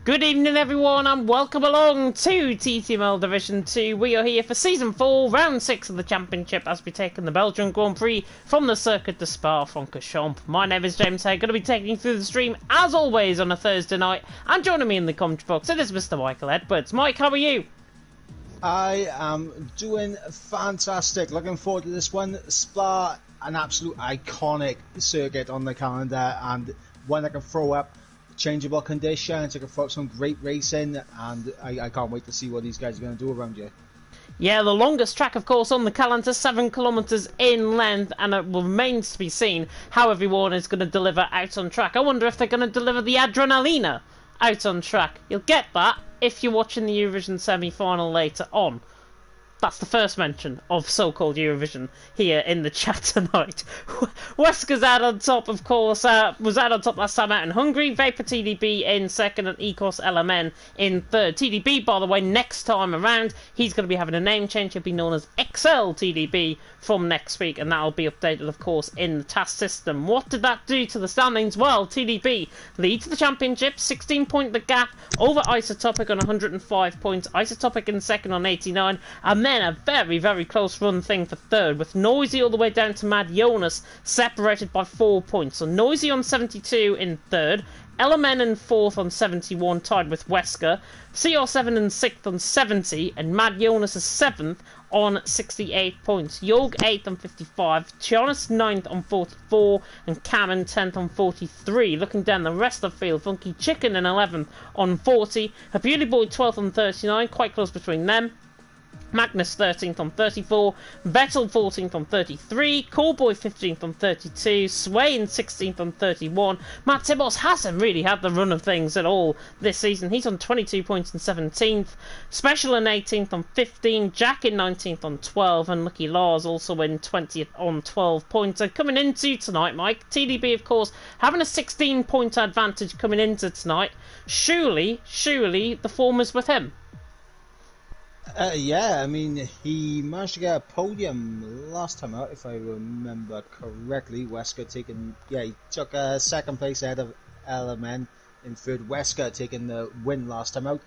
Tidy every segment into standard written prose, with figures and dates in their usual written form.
Good evening everyone and welcome along to TTML Division 2. We are here for Season 4, Round 6 of the Championship as we take in the Belgian Grand Prix from the Circuit de Spa-Francorchamps. My name is James Hay, going to be taking you through the stream as always on a Thursday night, and joining me in the commentary box it is Mr. Michael Edwards. Mike, how are you? I am doing fantastic, looking forward to this one. Spa, an absolute iconic circuit on the calendar and one that can throw up changeable conditions. I can throw up some great racing, and I can't wait to see what these guys are going to do around here. Yeah, the longest track, of course, on the calendar, 7 kilometres in length, and it remains to be seen how everyone is going to deliver out on track. I wonder if they're going to deliver the Adrenalina out on track. You'll get that if you're watching the Eurovision semi-final later on. That's the first mention of so-called Eurovision here in the chat tonight. Weska's out on top, of course, was out on top last time out in Hungary. Vapor TDB in second and Ecos LMN in third. TDB, by the way, next time around, he's going to be having a name change. He'll be known as XL TDB from next week, and that'll be updated, of course, in the task system. What did that do to the standings? Well, TDB leads the championship, 16-point the gap over Isotopic on 105 points. Isotopic in second on 89, and then a very, very close run thing for third, with Noisy all the way down to Mad Jonas, separated by 4 points. So Noisy on 72 in third, LMN in fourth on 71, tied with Wesker, CR7 in sixth on 70, and Mad Jonas is seventh on 68 points. Yog 8th on 55, Jonas 9th on 44, and Cam in 10th on 43. Looking down the rest of the field, Funky Chicken in 11th on 40, a Beauty Boy 12th on 39, quite close between them. Magnus 13th on 34, Vettel 14th on 33, Callboy 15th on 32, Sway in 16th on 31. Matt Tibos hasn't really had the run of things at all this season. He's on 22 points and 17th, Special in 18th on 15, Jack in 19th on 12, and Lucky Lars also in 20th on 12 points. And coming into tonight, Mike, TDB, of course, having a 16-point advantage coming into tonight. Surely, the form is with him. Yeah, I mean, he managed to get a podium last time out, if I remember correctly. Wesker he took second place ahead of LMN in third. Wesker taking the win last time out.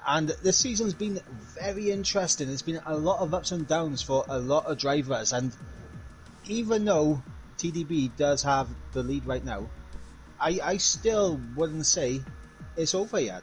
And this season's been very interesting. There's been a lot of ups and downs for a lot of drivers. And even though TDB does have the lead right now, I still wouldn't say it's over yet.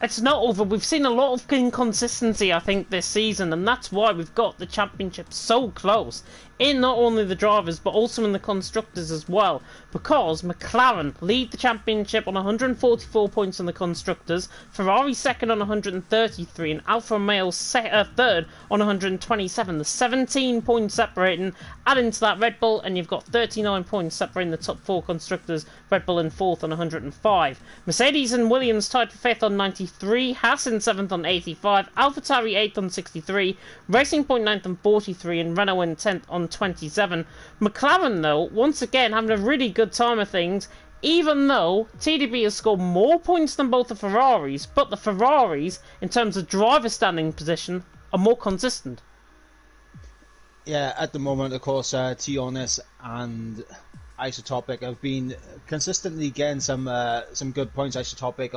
It's not over. We've seen a lot of inconsistency, I think, this season, and that's why we've got the championship so close in not only the drivers but also in the constructors as well, because McLaren lead the championship on 144 points in the constructors, Ferrari second on 133, and Alfa Romeo third on 127. The 17 points separating, add into that Red Bull, and you've got 39 points separating the top four constructors, Red Bull in fourth on 105. Mercedes and Williams tied for fifth on 93, Haas in seventh on 85, AlphaTauri 8th on 63, Racing Point 9th on 43, and Renault in 10th on 27. McLaren, though, once again having a really good time of things, even though TDB has scored more points than both the Ferraris, but the Ferraris, in terms of driver standing position, are more consistent. Yeah, at the moment, of course, Tionis and Isotopic have been consistently getting some good points. Isotopic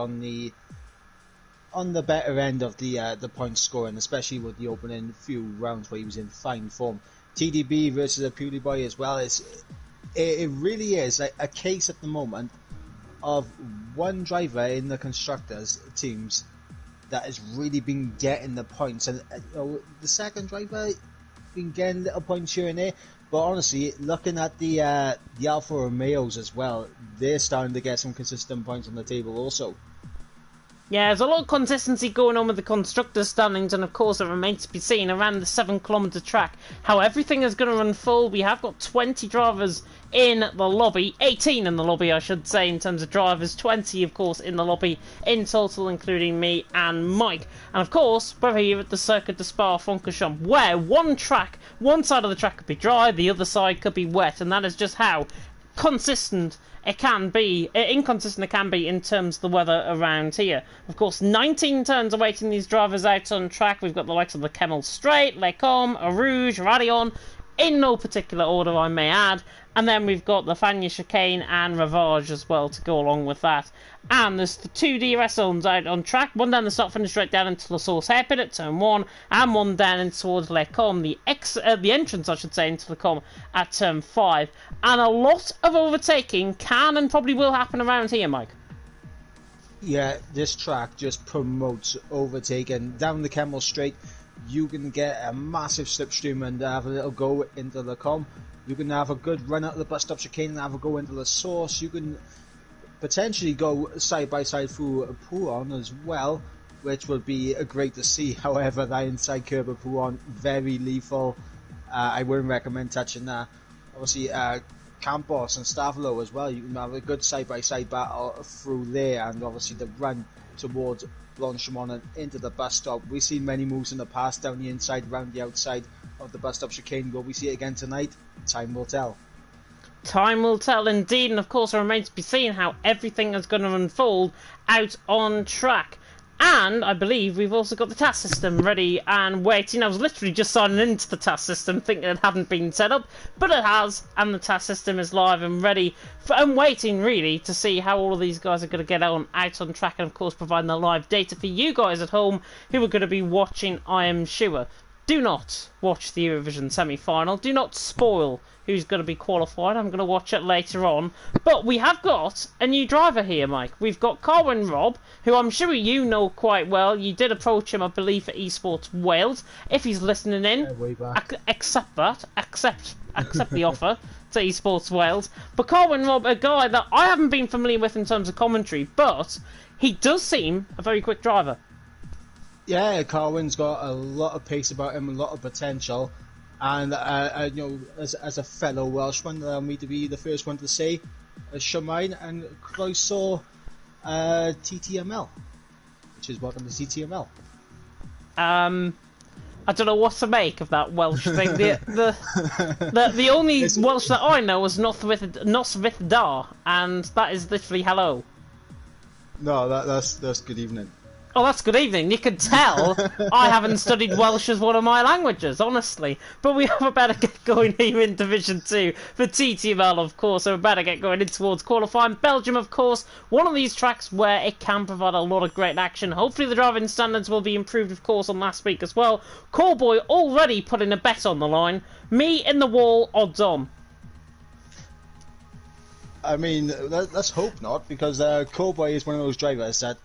on the better end of the point scoring, especially with the opening few rounds where he was in fine form. TDB versus a Beauty Boy as well. It really is a case at the moment of one driver in the constructors teams that has really been getting the points, and the second driver been getting little points here and there. But honestly, looking at the Alfa Romeos as well, they're starting to get some consistent points on the table also. Yeah, there's a lot of consistency going on with the constructors' standings, and of course it remains to be seen around the 7-kilometre track how everything is going to unfold. We have got 20 drivers in the lobby, 18 in the lobby I should say in terms of drivers, 20 of course in the lobby in total, including me and Mike. And of course we're here at the Circuit de Spa-Francorchamps, where one side of the track could be dry, the other side could be wet, and that is just how inconsistent it can be in terms of the weather around here. Of course, 19 turns awaiting these drivers out on track. We've got the likes of the Kemmel Straight, Lecom, Arouge, Radion, in no particular order, I may add. And then we've got the Fanya Chicane and Ravage as well to go along with that. And there's the 2 DRS zones out on track, one down the start finish right down into the Source hairpin at turn 1, and one down in towards Les Combes, the entrance, I should say, into the Com at turn 5. And a lot of overtaking can and probably will happen around here, Mike. Yeah, this track just promotes overtaking. Down the Kemmel Straight, you can get a massive slipstream and have a little go into the Com. You can have a good run out of the bus stop chicane and have a go into the Source. You can potentially go side by side through Pouron as well, which will be great to see. However, that inside curb of Pouron, very lethal. I wouldn't recommend touching that. Obviously, Campos and Stavilo as well. You can have a good side by side battle through there, and obviously the run towards Blanchimont and into the bus stop. We've seen many moves in the past down the inside, round the outside of the bus stop chicane. Will we see it again tonight? Time will tell. Time will tell indeed, and of course it remains to be seen how everything is going to unfold out on track. And I believe we've also got the task system ready and waiting. I was literally just signing into the task system thinking it hadn't been set up, but it has, and the task system is live and ready and waiting really to see how all of these guys are going to get out on track, and of course providing the live data for you guys at home who are going to be watching, I am sure. Do not watch the Eurovision semi-final. Do not spoil who's going to be qualified. I'm going to watch it later on. But we have got a new driver here, Mike. We've got Carwyn Robb, who I'm sure you know quite well. You did approach him, I believe, for Esports Wales. If he's listening in, accept that. Accept the offer to Esports Wales. But Carwyn Robb, a guy that I haven't been familiar with in terms of commentary, but he does seem a very quick driver. Yeah, Carwyn's got a lot of pace about him, a lot of potential, and you know, as a fellow Welshman, allow me to be the first one to say, Shemaine and Croeso TTML, which is welcome to TTML. I don't know what to make of that Welsh thing. The only Welsh that I know is Noswyth Da, and that is literally hello. No, that's good evening. Oh, that's good evening. You can tell I haven't studied Welsh as one of my languages, honestly. But we have a better get going here in Division 2 for TTML, of course. So we better get going in towards qualifying. Belgium, of course, one of these tracks where it can provide a lot of great action. Hopefully the driving standards will be improved, of course, on last week as well. Callboy already putting a bet on the line. Me in the wall, odds on. I mean, let's hope not, because Callboy is one of those drivers that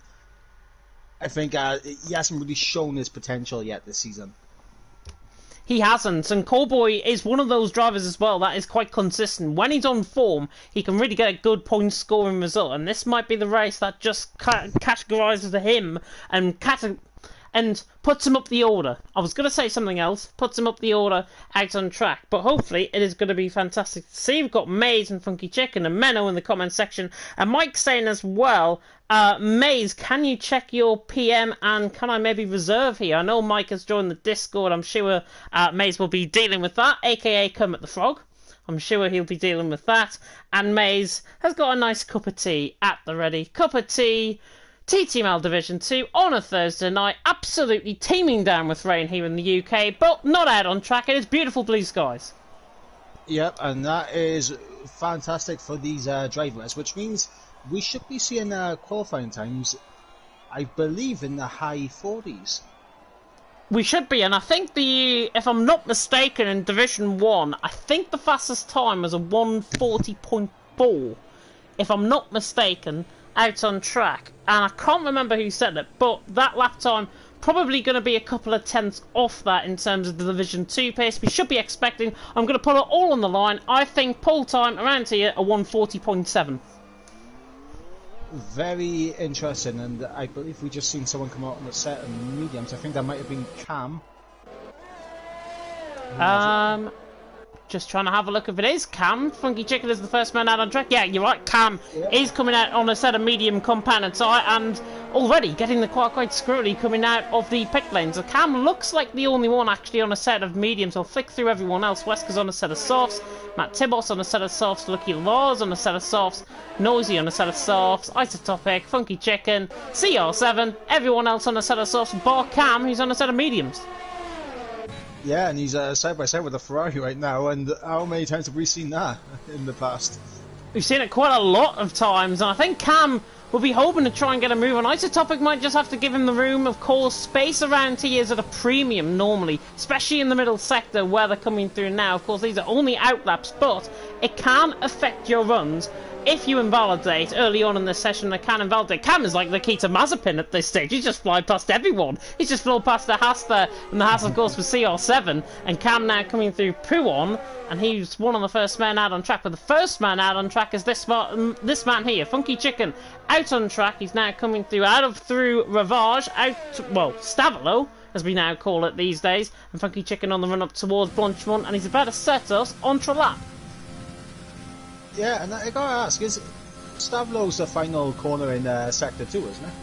I think he hasn't really shown his potential yet this season. He hasn't, and Callboy is one of those drivers as well that is quite consistent. When he's on form, he can really get a good point scoring result, and this might be the race that just categorises him and puts him up the order. I was going to say something else, puts him up the order out on track, but hopefully it is going to be fantastic to see. We've got Maze and Funky Chicken and Menno in the comment section, and Mike saying as well, Maze, can you check your PM and can I maybe reserve here? I know Mike has joined the Discord. I'm sure Maze will be dealing with that, aka Kermit the Frog. I'm sure he'll be dealing with that. And Maze has got a nice cup of tea at the ready. Cup of tea, TTML Division 2 on a Thursday night. Absolutely teeming down with rain here in the UK, but not out on track. It is beautiful blue skies. Yep, and that is fantastic for these drivers, which means we should be seeing qualifying times, I believe, in the high 40s. We should be, and I think if I'm not mistaken, in Division 1, I think the fastest time was a 1:40.4, if I'm not mistaken, out on track. And I can't remember who said it, but that lap time probably going to be a couple of tenths off that in terms of the Division 2 pace. We should be expecting, I'm going to put it all on the line, I think pull time around here, a 1:40.7. Very interesting, and I believe we just seen someone come out on the set of mediums. I think that might have been Cam. Just trying to have a look if it is Cam. Funky Chicken is the first man out on track. Yeah, you're right, Cam is coming out on a set of medium compounded tire and already getting the quite scrutiny coming out of the pit lane. So Cam looks like the only one actually on a set of mediums. I'll flick through everyone else. Wesker's on a set of softs, Matt Tibos on a set of softs, Lucky Laws on a set of softs, Noisy on a set of softs, Isotopic, Funky Chicken, CR7, everyone else on a set of softs, bar Cam who's on a set of mediums. Yeah, and he's side by side with a Ferrari right now, and how many times have we seen that in the past? We've seen it quite a lot of times, and I think Cam will be hoping to try and get a move on. Isotopic might just have to give him the room. Of course, space around here is at a premium normally, especially in the middle sector where they're coming through now. Of course, these are only outlaps, but it can affect your runs. If you invalidate early on in this session, they can invalidate. Cam is like Nikita Mazepin at this stage. He's just flying past everyone. He's just flown past the Haas there, and the Haas, of course, was CR7. And Cam now coming through Puon, and he's one of the first men out on track. But the first man out on track is this man here, Funky Chicken, out on track. He's now coming through Ravage, Stavilo, as we now call it these days. And Funky Chicken on the run up towards Blanchimont, and he's about to set us onto a lap. Yeah, and I gotta ask, is Stavlo's the final corner in Sector 2, isn't it?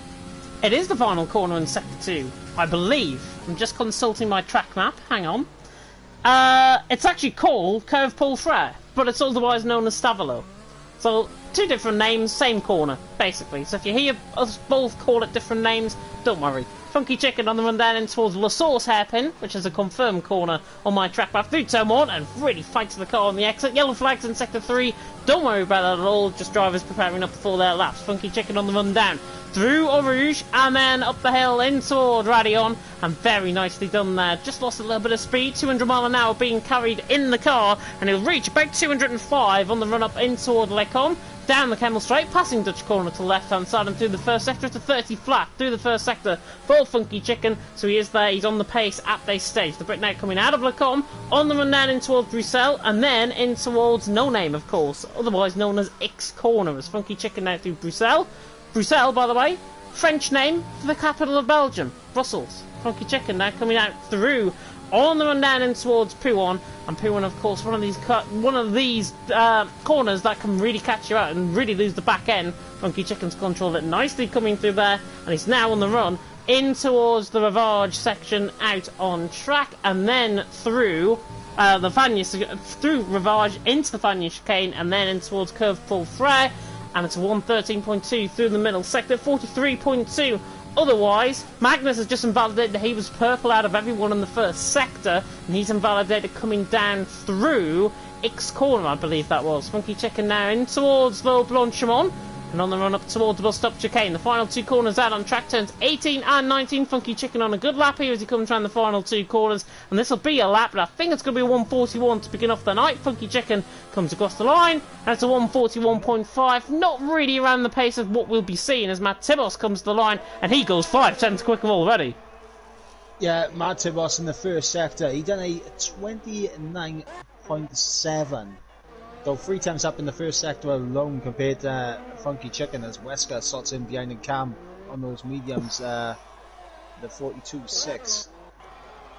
It is the final corner in Sector 2, I believe. I'm just consulting my track map, hang on. It's actually called Curve Paul Frere, but it's otherwise known as Stavilo. So, two different names, same corner, basically. So if you hear us both call it different names, don't worry. Funky Chicken on the run down in towards La Source hairpin, which is a confirmed corner on my track map through turn 1 and really fights the car on the exit. Yellow flags in Sector 3, don't worry about that at all, just drivers preparing up for their laps. Funky Chicken on the run down through Eau Rouge and then up the hill in toward Radion, and very nicely done there. Just lost a little bit of speed, 200 mile an hour being carried in the car, and he'll reach about 205 on the run up in toward Lecom. Down the Camel Straight, passing Dutch corner to the left-hand side and through the first sector to 30 flat through the first sector for Funky Chicken. So he is there, he's on the pace at this stage. The Brit now coming out of Lecom, on the run down in towards Bruxelles, and then in towards No Name, of course, otherwise known as X Corner, as Funky Chicken now through Bruxelles. Bruxelles, by the way, French name for the capital of Belgium, Brussels. Funky Chicken now coming out through on the run down in towards Puon, and Puon, of course, one of these corners that can really catch you out and really lose the back end. Funky Chicken's controlled it nicely coming through there, and he's now on the run in towards the Ravage section out on track, and then through through Ravage into the Fagnes chicane, and then in towards Curve Paul Frere, and it's a 113.2 through the middle sector, 43.2. Otherwise, Magnus has just invalidated that he was purple out of everyone in the first sector, and he's invalidated coming down through X Corner, I believe that was. Funky Chicken now in towards Low Blanchimont, and on the run up towards the bus stop chicane. The final two corners out on track, turns 18 and 19. Funky Chicken on a good lap here as he comes around the final two corners, and this will be a lap, and I think it's going to be a 141 to begin off the night. Funky Chicken comes across the line, and it's a 141.5, not really around the pace of what we'll be seeing as Matt Tibos comes to the line, and he goes 5 tenths quicker already. Yeah, Matt Tibos in the first sector, he done a 29.7. So 3 times up in the first sector alone compared to Funky Chicken, as Wesker slots in behind the Cam on those mediums, the 42.6.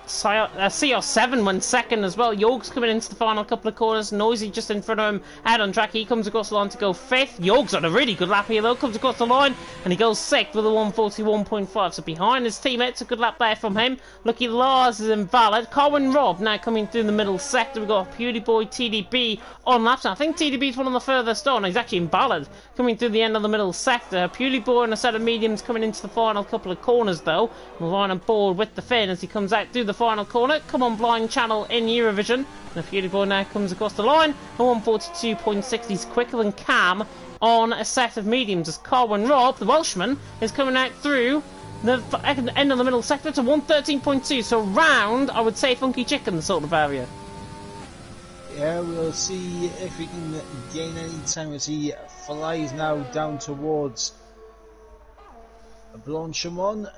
CR7 went second as well. Yorg's coming into the final couple of corners. Noisy just in front of him out on track. He comes across the line to go 5th. Yorg's on a really good lap here though. Comes across the line and he goes 6th with a 141.5. So behind his teammates, a good lap there from him. Lucky Lars is invalid. Carwin Rob now coming through the middle sector. We've got Pewdie Boy TDB on laps. I think TDB's one on the furthest on. He's actually invalid coming through the end of the middle sector. Pewdie Boy and a set of mediums coming into the final couple of corners though. We're right on board with the Finn as he comes out through the final corner. Come on, blind channel in Eurovision. And the Fury Boy now comes across the line. A 142.6. He's quicker than Cam on a set of mediums as Carwin Rob, the Welshman, is coming out through the end of the middle sector to 113.2. So round, I would say, Funky Chicken sort of area. Yeah, we'll see if we can gain any time as he flies now down towards Blanchimont.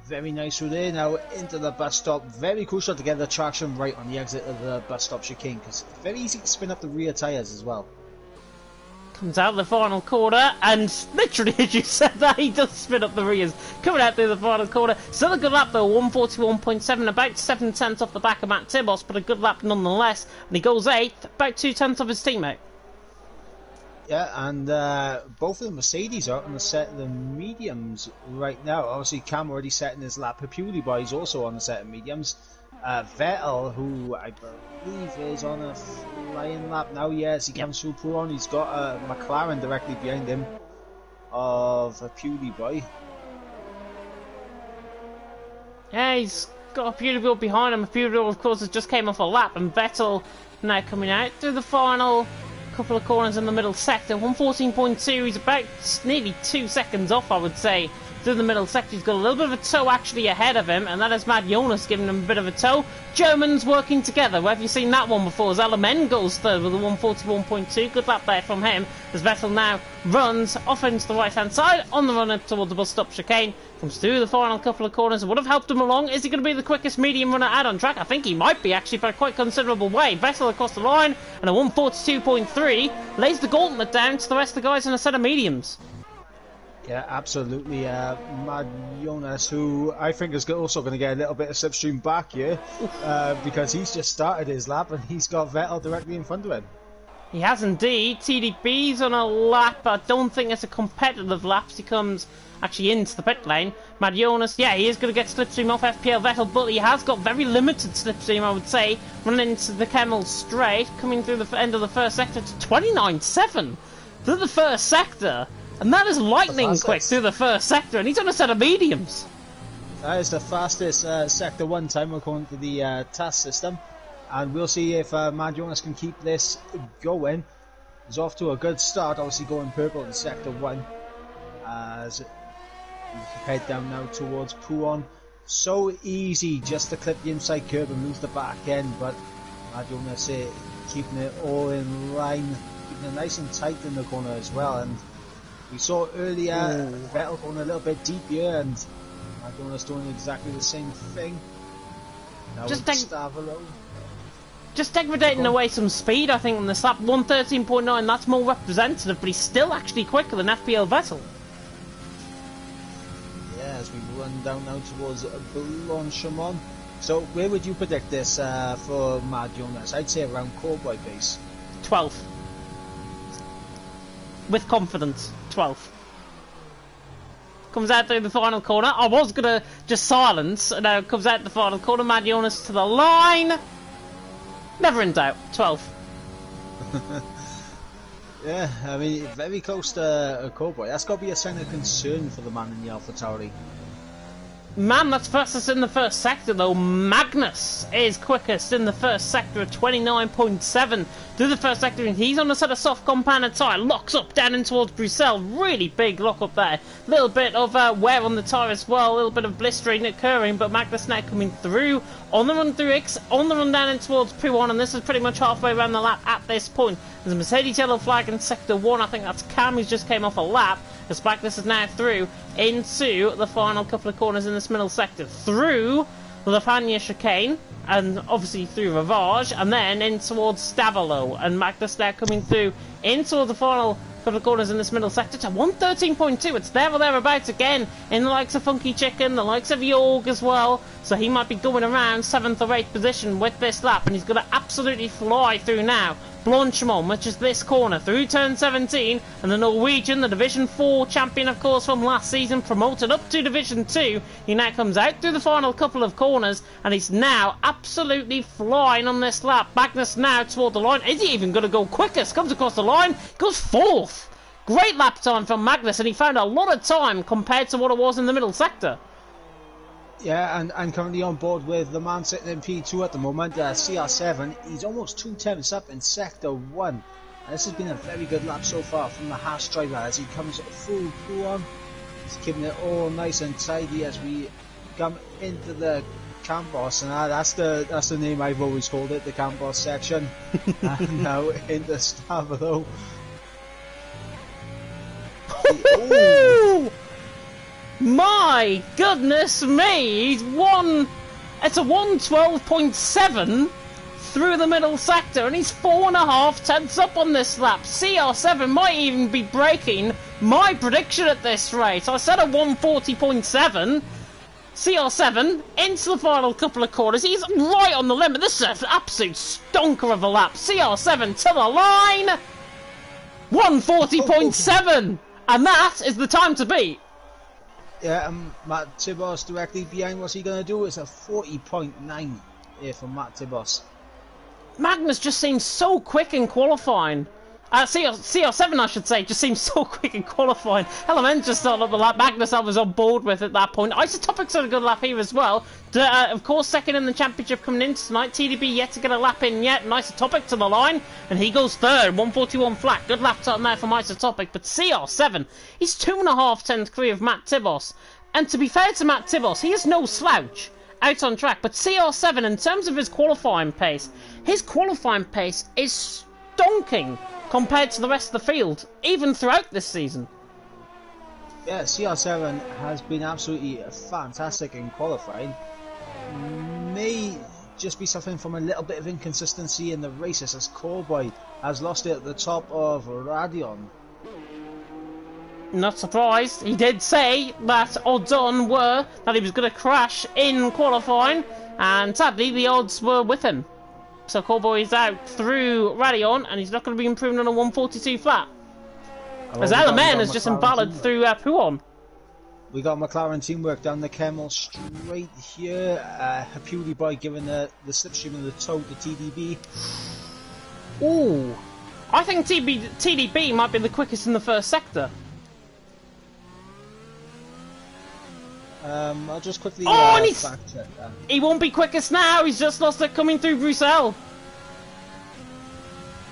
Very nice route there, now into the bus stop. Very crucial to get the traction right on the exit of the bus stop chicane, because it's very easy to spin up the rear tyres as well. Comes out of the final corner, and literally as you said that, he does spin up the rears. Coming out through the final corner. Still a good lap though, 141.7, about 7 tenths off the back of Matt Tibos, but a good lap nonetheless. And he goes 8th, about 2 tenths off his teammate. Yeah, and both of the Mercedes are on the set of the mediums right now. Obviously, Cam already setting his lap. Pewdie Boy is also on the set of mediums. Vettel, who I believe is on a flying lap now. Yes, he comes through Puron. He's got a McLaren directly behind him of Pewdie Boy. Yeah, he's got a Pudiball behind him. A Pudiball, of course, has just came off a lap, and Vettel now coming out through the final couple of corners in the middle sector. 114.2, he's about nearly 2 seconds off, I would say, through the middle sector. He's got a little bit of a tow actually ahead of him, and that is Mad Jonas giving him a bit of a tow. Germans working together. Where have you seen that one before? As Alamen goes third with a 141.2. Good lap there from him, as Vettel now runs off into the right hand side on the run up towards the bus stop chicane. Comes through the final couple of corners. It would have helped him along. Is he going to be the quickest medium runner out on track? I think he might be actually, by quite considerable way. Vettel across the line, and a 142.3 lays the gauntlet down to the rest of the guys in a set of mediums. Yeah, absolutely. Mad Jonas, who I think is also going to get a little bit of slipstream back here, because he's just started his lap and he's got Vettel directly in front of him. He has indeed. TDB's on a lap. I don't think it's a competitive lap. He comes actually into the pit lane. Mad Jonas, yeah, he is going to get slipstream off FPL Vettel, but he has got very limited slipstream, I would say, running into the Kemmel straight, coming through the end of the first sector to 29.7 through the first sector. And that is lightning quick through the first sector, and he's on a set of mediums. That is the fastest sector 1 time according to the task system. And we'll see if Mad Jonas can keep this going. He's off to a good start, obviously going purple in sector 1. As we head down now towards Pouon. So easy just to clip the inside curb and lose the back end, but Mad Jonas keeping it all in line, keeping it nice and tight in the corner as well. And we saw earlier Vettel going a little bit deep here, and Mad Jonas doing exactly the same thing. Now just Stavolo. Just degrading away some speed, I think, on this lap. 113.9, that's more representative, but he's still actually quicker than FPL Vettel. Yeah, as we run down now towards Blanchimont. So where would you predict this for Mad Jonas? I'd say around Cowboy pace. 12th. With confidence, 12th. Comes out through the final corner. I was going to just silence. Now comes out the final corner. Mad Jonas to the line. Never in doubt, 12th. Yeah, I mean, very close to a Cowboy. That's got to be a sign of concern for the man in the AlphaTauri. Man, that's fastest in the first sector though. Magnus is quickest in the first sector at 29.7 through the first sector, and he's on a set of soft compounded tyre. Locks up down in towards Bruxelles. Really big lock up there. Little bit of wear on the tyre as well. A little bit of blistering occurring, but Magnus now coming through on the run through X, on the run down in towards Pouon, and this is pretty much halfway around the lap at this point. There's a Mercedes yellow flag in sector 1. I think that's Cam who's just came off a lap. As Magnus is now through into the final couple of corners in this middle sector, through the Fania chicane, and obviously through Ravage, and then in towards Stavolo, and Magnus now coming through into the final couple of corners in this middle sector to 113.2. It's there or thereabouts again in the likes of Funky Chicken, the likes of Yorg as well, so he might be going around 7th or 8th position with this lap, and he's going to absolutely fly through now. Blanchimont, which is this corner, through turn 17, and the Norwegian, the Division 4 champion, of course, from last season, promoted up to Division 2. He now comes out through the final couple of corners, and he's now absolutely flying on this lap. Magnus now toward the line. Is he even going to go quickest? Comes across the line, goes 4th. Great lap time from Magnus, and he found a lot of time compared to what it was in the middle sector. Yeah, and currently on board with the man sitting in P2 at the moment, CR7. He's almost 2 tenths up in Sector 1. And this has been a very good lap so far from the Haas driver as he comes full on. He's keeping it all nice and tidy as we come into the Campos, and that's the name I've always called it, the Campos section. And now into Stavro. My goodness me, it's a 112.7 through the middle sector, and he's 4.5 tenths up on this lap. CR7 might even be breaking my prediction at this rate. I said a 140.7. CR7 into the final couple of corners. He's right on the limit. This is an absolute stonker of a lap. CR7 to the line. 140.7. And that is the time to beat. Yeah, Matt Tibos directly behind. What's he going to do? It's a 40.9 here from Matt Tibos. Magnus just seems so quick in qualifying. CR7, I should say, just seems so quick in qualifying. Element just started up the lap. Magnus I was on board with at that point. Isotopic's had a good lap here as well. Of course, second in the championship coming in tonight. TDB yet to get a lap in yet. And Isotopic to the line, and he goes third. 141 flat. Good lap time there from Isotopic. But CR7, he's 2.5 tenths clear of Matt Tibos. And to be fair to Matt Tibos, he is no slouch out on track. But CR7, in terms of his qualifying pace is stonking compared to the rest of the field, even throughout this season. Yeah, CR7 has been absolutely fantastic in qualifying. May just be suffering from a little bit of inconsistency in the races, as Callboy has lost it at the top of Radion. Not surprised. He did say that odds on were that he was going to crash in qualifying, and sadly the odds were with him. So Callboy is out through Radion, and he's not going to be improving on a 142 flat. As Alaman has just emballed through Puon. We got McLaren teamwork down the Camel straight here. Hapuli Boy giving the slipstream of the toe to TDB. Ooh, I think TDB might be the quickest in the first sector. I'll just quickly and fact check that. He won't be quickest now. He's just lost it coming through Bruxelles.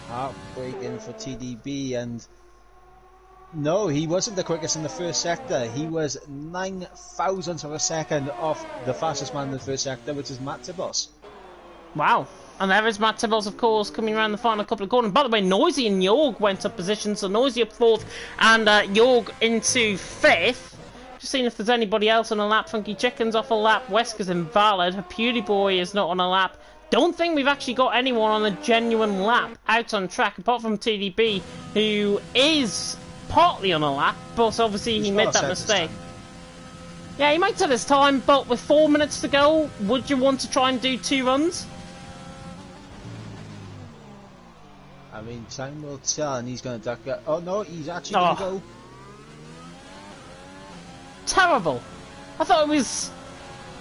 Heartbreaking for TDB, and no, he wasn't the quickest in the first sector. He was 9 thousandths of a second off the fastest man in the first sector, which is Matt Tibos. Wow. And there is Matt Tibos, of course, coming around the final couple of corners. By the way, Noisy and Jorg went up positions, so Noisy up 4th and Jorg into 5th. Just seeing if there's anybody else on a lap. Funky Chicken's off a lap. Wesker's invalid. Hapuli Boy is not on a lap. Don't think we've actually got anyone on a genuine lap out on track, apart from TDB, who is partly on a lap, but obviously he made that mistake. Yeah, he might set his time, but with 4 minutes to go, would you want to try and do 2 runs? I mean, time will tell, and he's going to duck it. Oh no, he's actually going to go. Terrible. I thought it was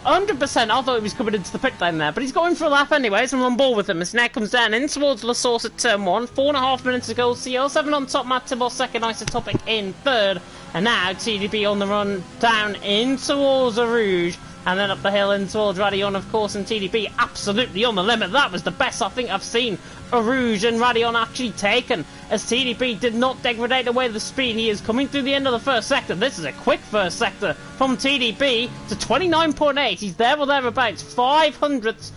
100%. I thought he was coming into the pit lane there, but he's going for a lap anyways, and we're on board with him. As now comes down in towards La Source at turn 1. 4.5 minutes to go. CL7 on top, Matt Tibos second, Isotopic in third, and now TDB on the run down in towards Rouge, and then up the hill in towards Radion, of course, and TDB absolutely on the limit. That was the best I think I've seen Rouge and Radion actually taken, as TDB did not degrade away the speed. He is coming through the end of the first sector. This is a quick first sector from TDB to 29.8. He's there or thereabouts, 500ths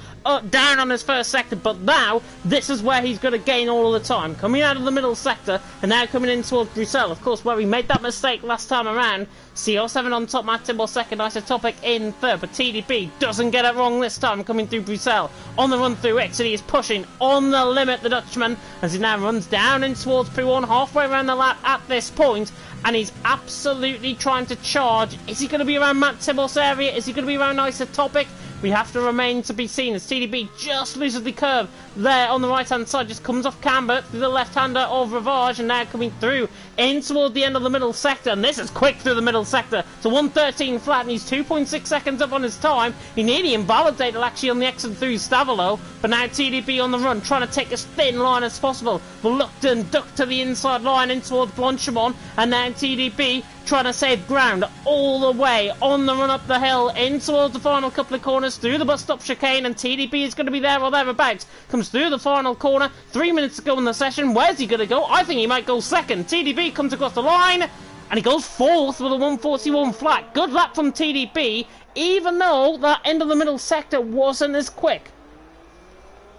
down on his first sector, but now this is where he's going to gain all of the time. Coming out of the middle sector and now coming in towards Bruxelles, of course, where he made that mistake last time around. CR7 on top, Matt Tibos second, Isotopic in third, but TDB doesn't get it wrong this time, coming through Bruxelles on the run through X, and he is pushing on the limit, the Dutchman, as he now runs down in towards Puon, halfway around the lap at this point, and he's absolutely trying to charge. Is he going to be around Matt Tibos area? Is he going to be around Isotopic? We have to remain to be seen, as TDB just loses the curve there on the right-hand side, just comes off camber through the left-hander of Ravage, and now coming through in toward the end of the middle sector, and this is quick through the middle sector to 113 flat, and he's 2.6 seconds up on his time. He nearly invalidated actually on the exit through Stavolo, but now TDB on the run, trying to take as thin line as possible. Reluctant duck to the inside line in towards Blanchimont, and now TDB trying to save ground all the way on the run up the hill in towards the final couple of corners through the bus stop chicane, and TDB is going to be there or thereabouts. Comes through the final corner, 3 minutes to go in the session. Where's he going to go? I think he might go second. TDB comes across the line, and he goes fourth with a 141 flat. Good lap from TDB, even though that end of the middle sector wasn't as quick.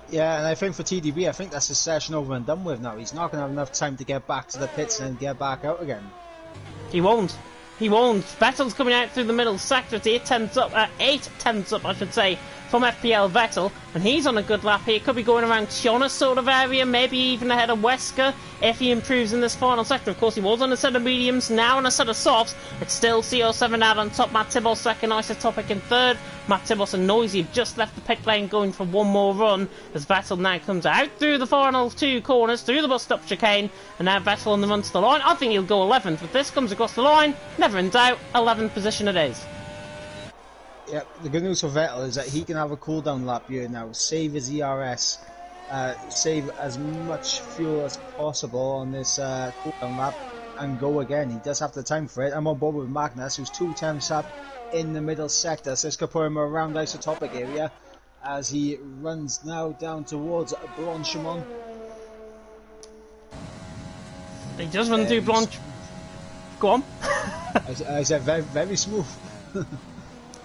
Yeah, and I think for TDB, I think that's his session over and done with now. He's not going to have enough time to get back to the pits and get back out again. He won't. He won't. Vettel's coming out through the middle sector. It's 8 tenths up, I should say, from FPL Vettel, and he's on a good lap here. Could be going around Tiona sort of area, maybe even ahead of Wesker if he improves in this final sector. Of course, he was on a set of mediums, now on a set of softs. It's still CO7 out on top, Matt Tibos second, Isotopic in third. Matt Tibos and Noisy have just left the pit lane going for one more run, as Vettel now comes out through the final 2 corners, through the bus stop chicane, and now Vettel on the run to the line. I think he'll go 11th, but this comes across the line, never in doubt, 11th position it is. Yep, the good news for Vettel is that he can have a cooldown lap here now, save his ERS, save as much fuel as possible on this cooldown lap and go again. He does have the time for it. I'm on board with Magnus, who's 2 times up in the middle sector, so this could put him around isotopic area as he runs now down towards Blanchimont. He does run through Blanche. Go on. I said very, very smooth.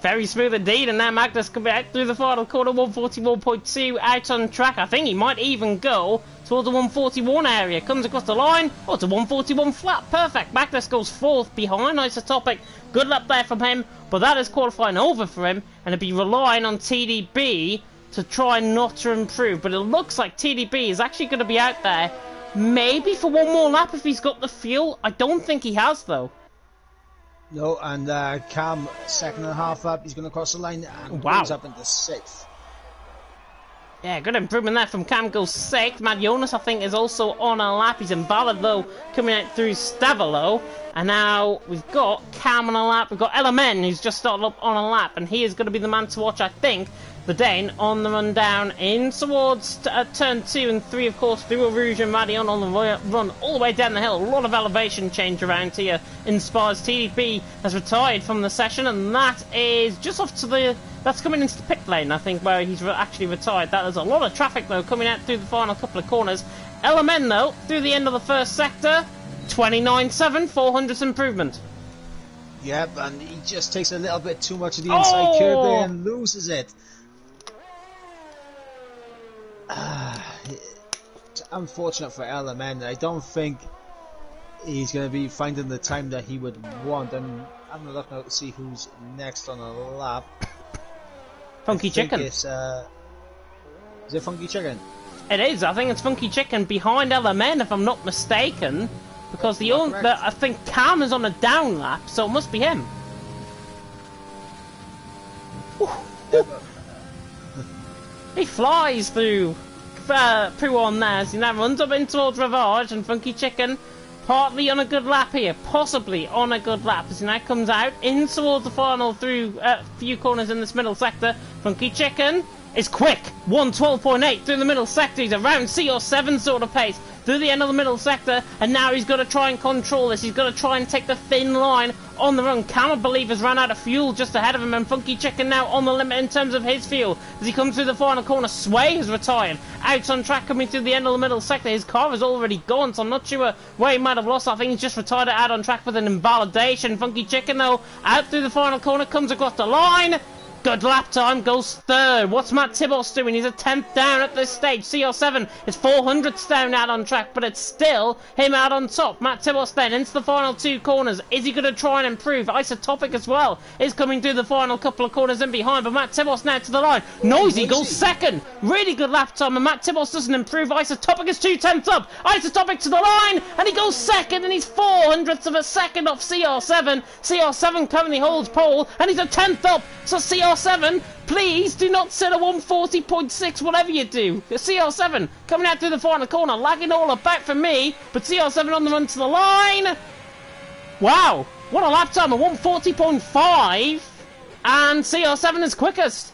Very smooth indeed, and now Magnus can be out through the final corner, 141.2 out on track. I think he might even go towards the 141 area. Comes across the line. Oh, it's a 141 flat. Perfect. Magnus goes 4th behind Isotopic. Good luck there from him, but that is qualifying over for him, and he'll be relying on TDB to try not to improve. But it looks like TDB is actually going to be out there, maybe for one more lap if he's got the fuel. I don't think he has, though. No, and Cam, 2.5 up, he's going to cross the line and goes up into 6th. Yeah, good improvement there from Cam, goes 6th. Mad Jonas, I think, is also on a lap. He's invalid, though, coming out through Stavolo. And now we've got Cam on a lap. We've got Elemen, who's just started up on a lap. And he is going to be the man to watch, I think. The Dane on the run down in towards turn 2 and 3, of course, through Rouge and Radion on the run all the way down the hill. A lot of elevation change around here in Spas. TDP has retired from the session, and that is just off to the... That's coming into the pit lane, I think, where he's actually retired. That is a lot of traffic, though, coming out through the final couple of corners. Elemen, though, through the end of the first sector, 29.7, 400th improvement. Yep, and he just takes a little bit too much of the inside curve there and loses it. It's unfortunate for Elemen. I don't think he's going to be finding the time that he would want. I'm having a look now to see who's next on the lap. Funky Chicken. Is it Funky Chicken? It is. I think it's Funky Chicken behind Elemen, if I'm not mistaken. Because I think Cam is on a down lap, so it must be him. He flies through Pouon there as he now runs up in towards Ravage, and Funky Chicken partly on a good lap here, possibly on a good lap as he now comes out in towards the final through a few corners in this middle sector. Funky Chicken is quick, 112.8 through the middle sector. He's around CR7 sort of pace through the end of the middle sector, and now he's got to try and control this. He's got to try and take the thin line on the run. Cam, I believe, has run out of fuel just ahead of him, and Funky Chicken now on the limit in terms of his fuel. As he comes through the final corner, Sway has retired. Out on track coming through the end of the middle sector. His car is already gone, so I'm not sure where he might have lost. I think he's just retired out on track with an invalidation. Funky Chicken, though, out through the final corner, comes across the line. Good lap time, goes 3rd. What's Matt Tibos doing? He's a 10th down at this stage. CR7 is 400th down out on track, but it's still him out on top. Matt Tibos then into the final 2 corners. Is he going to try and improve? Isotopic as well is coming through the final couple of corners in behind, but Matt Tibos now to the line. Noisy goes 2nd. Really good lap time, and Matt Tibos doesn't improve. Isotopic is 2/10 up. Isotopic to the line, and he goes 2nd, and he's 400ths of a second off CR7. CR7 currently holds pole, and he's a 10th up. So CR7, please do not set a 140.6, whatever you do. CR7 coming out through the final corner, lagging all about for me, but CR7 on the run to the line. Wow, what a lap time, a 140.5, and CR7 is quickest.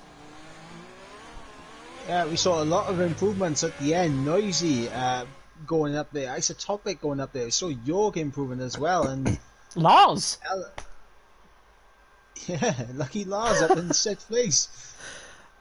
Yeah, we saw a lot of improvements at the end. Noisy going up there, Isotopic going up there. We saw York improving as well, and Lars. Yeah, lucky Lars up in 6th place.